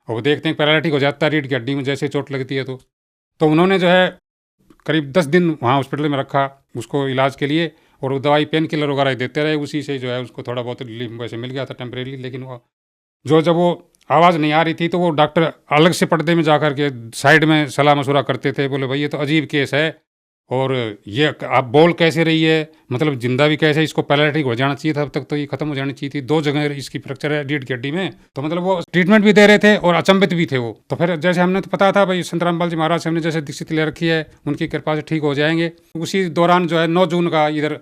और वो देखते हैं पैरालिटिक हो जाता है रीढ़ की हड्डी में जैसे चोट लगती है। तो उन्होंने जो है करीब 10 दिन वहाँ हॉस्पिटल में रखा उसको इलाज के लिए, और वो दवाई पेन किलर वगैरह देते रहे। उसी से जो है उसको थोड़ा बहुत रिलीफ वैसे मिल गया था टेम्परेरी। लेकिन वो जब वो आवाज़ नहीं आ रही थी तो वो डॉक्टर अलग से पर्दे में जा कर के साइड में सलाह मशुरा करते थे। बोले भाई ये तो अजीब केस है, और ये आप बोल कैसे रही है, मतलब जिंदा भी कैसे, इसको पैरालिटिक हो जाना चाहिए था, अब तक तो ये खत्म हो जानी चाहिए थी। 2 जगह इसकी फ्रैक्चर है रीढ़ की हड्डी में। तो मतलब वो ट्रीटमेंट भी दे रहे थे और अचंभित भी थे वो। तो फिर जैसे हमने तो पता था भाई संत रामपाल जी महाराज से हमने जैसे दीक्षित ले रखी है, उनकी कृपा से ठीक हो जाएंगे। उसी दौरान जो है 9 जून का इधर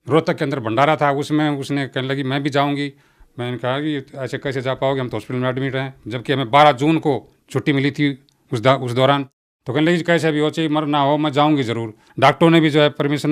रोहतक के अंदर भंडारा था, उसमें उसने कहने लगी मैं भी जाऊँगी। मैंने कहा कि ऐसे कैसे जा पाओगे, हम तो हॉस्पिटल में एडमिट हैं। जबकि हमें 12 जून को छुट्टी मिली थी उस दौरान। तो कहने लगी कैसे भी हो, चाहे मर ना हो, मैं जाऊंगी ज़रूर। डॉक्टरों ने भी जो है परमिशन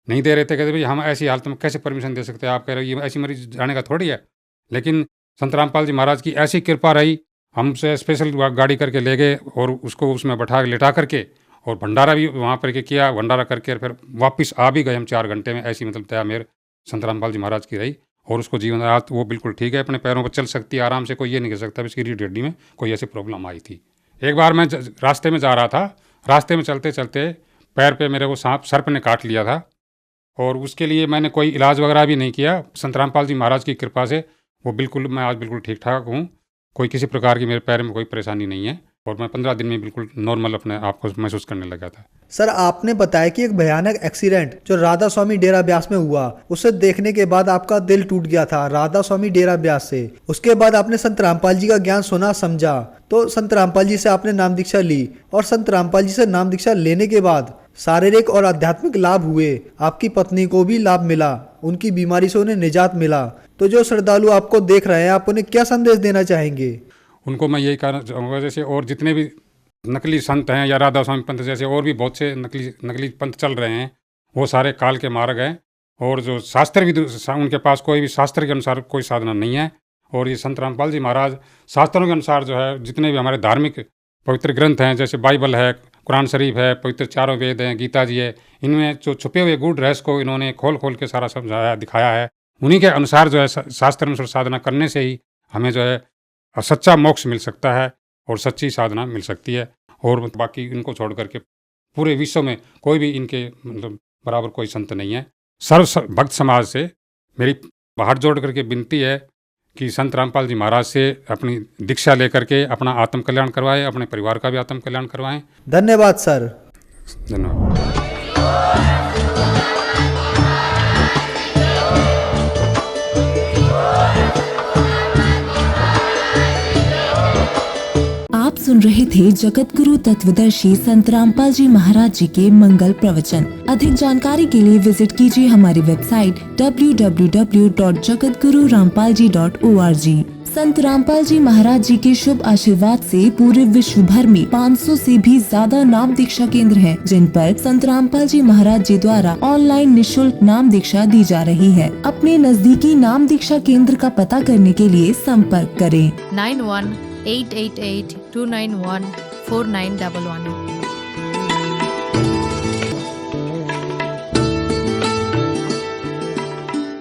नहीं दे रहे थे, कहते भाई हम ऐसी हालत में कैसे परमिशन दे सकते हैं, आप कह रहे हो ये ऐसी मरीज जाने का थोड़ी है। लेकिन संत रामपाल जी महाराज की ऐसी कृपा रही, हमसे स्पेशल गाड़ी करके ले गए और उसको उसमें बैठा के लेटा करके, और भंडारा भी वहाँ पर किया। भंडारा करके फिर वापस आ भी गए हम 4 घंटे में। ऐसी मतलब दया मेरे संत रामपाल जी महाराज की रही, और उसको जीवन आज वो बिल्कुल ठीक है, अपने पैरों पर चल सकती है आराम से। कोई ये नहीं कह सकता इसकी रीढ़ हड्डी में कोई ऐसी प्रॉब्लम आई थी। एक बार मैं रास्ते में जा रहा था, रास्ते में चलते चलते पैर पे मेरे को सांप सर्प ने काट लिया था, और उसके लिए मैंने कोई इलाज वगैरह भी नहीं किया। संत रामपाल जी महाराज की कृपा से वो बिल्कुल, मैं आज बिल्कुल ठीक ठाक हूँ। कोई किसी प्रकार की मेरे पैर में कोई परेशानी नहीं है, और मैं 15 दिन में बिल्कुल नॉर्मल अपने आप को महसूस करने लगा था। सर, आपने बताया कि एक भयानक एक्सीडेंट जो राधा स्वामी डेरा ब्यास में हुआ, उसे देखने के बाद आपका दिल टूट गया था राधा स्वामी डेरा ब्यास से। उसके बाद आपने संत रामपाल जी का ज्ञान सुना समझा, तो संत रामपाल जी से आपने नाम दीक्षा ली, और संत रामपाल जी से नाम दीक्षा लेने के बाद शारीरिक और आध्यात्मिक लाभ हुए। आपकी पत्नी को भी लाभ मिला, उनकी बीमारी से उन्हें निजात मिला। तो जो श्रद्धालु आपको देख रहे हैं, आप उन्हें क्या संदेश देना चाहेंगे? उनको मैं यही कहना चाहूँगा, जैसे और जितने भी नकली संत हैं या राधा स्वामी पंथ जैसे और भी बहुत से नकली पंथ चल रहे हैं, वो सारे काल के मार्ग हैं। और जो शास्त्र भी उनके पास कोई भी शास्त्र के अनुसार कोई साधना नहीं है। और ये संत रामपाल जी महाराज शास्त्रों के अनुसार जो है, जितने भी हमारे धार्मिक पवित्र ग्रंथ हैं, जैसे बाइबल है, कुरान शरीफ है, पवित्र 4 वेद हैं, गीता जी है, इनमें जो छुपे हुए गूढ़ रहस्य को इन्होंने खोल खोल के सारा समझाया, दिखाया है। उन्हीं के अनुसार जो है शास्त्र अनुसार साधना करने से ही हमें जो है सच्चा मोक्ष मिल सकता है और सच्ची साधना मिल सकती है। और बाकी इनको छोड़ करके पूरे विश्व में कोई भी इनके मतलब बराबर कोई संत नहीं है। सर्व भक्त समाज से मेरी हाथ जोड़ करके विनती है कि संत रामपाल जी महाराज से अपनी दीक्षा लेकर के अपना आत्म कल्याण करवाएं, अपने परिवार का भी आत्म कल्याण करवाएं। धन्यवाद सर। धन्यवाद। आप सुन रहे थे जगत गुरु तत्वदर्शी संत रामपाल जी महाराज जी के मंगल प्रवचन। अधिक जानकारी के लिए विजिट कीजिए हमारी वेबसाइट www.jagatgururampalji.org। संत रामपाल जी महाराज जी के शुभ आशीर्वाद से पूरे विश्व भर में 500 से भी ज्यादा नाम दीक्षा केंद्र हैं, जिन पर संत रामपाल जी महाराज जी द्वारा ऑनलाइन निशुल्क नाम दीक्षा दी जा रही है। अपने नजदीकी नाम दीक्षा केंद्र का पता करने के लिए संपर्क करें 91 888 291 4911।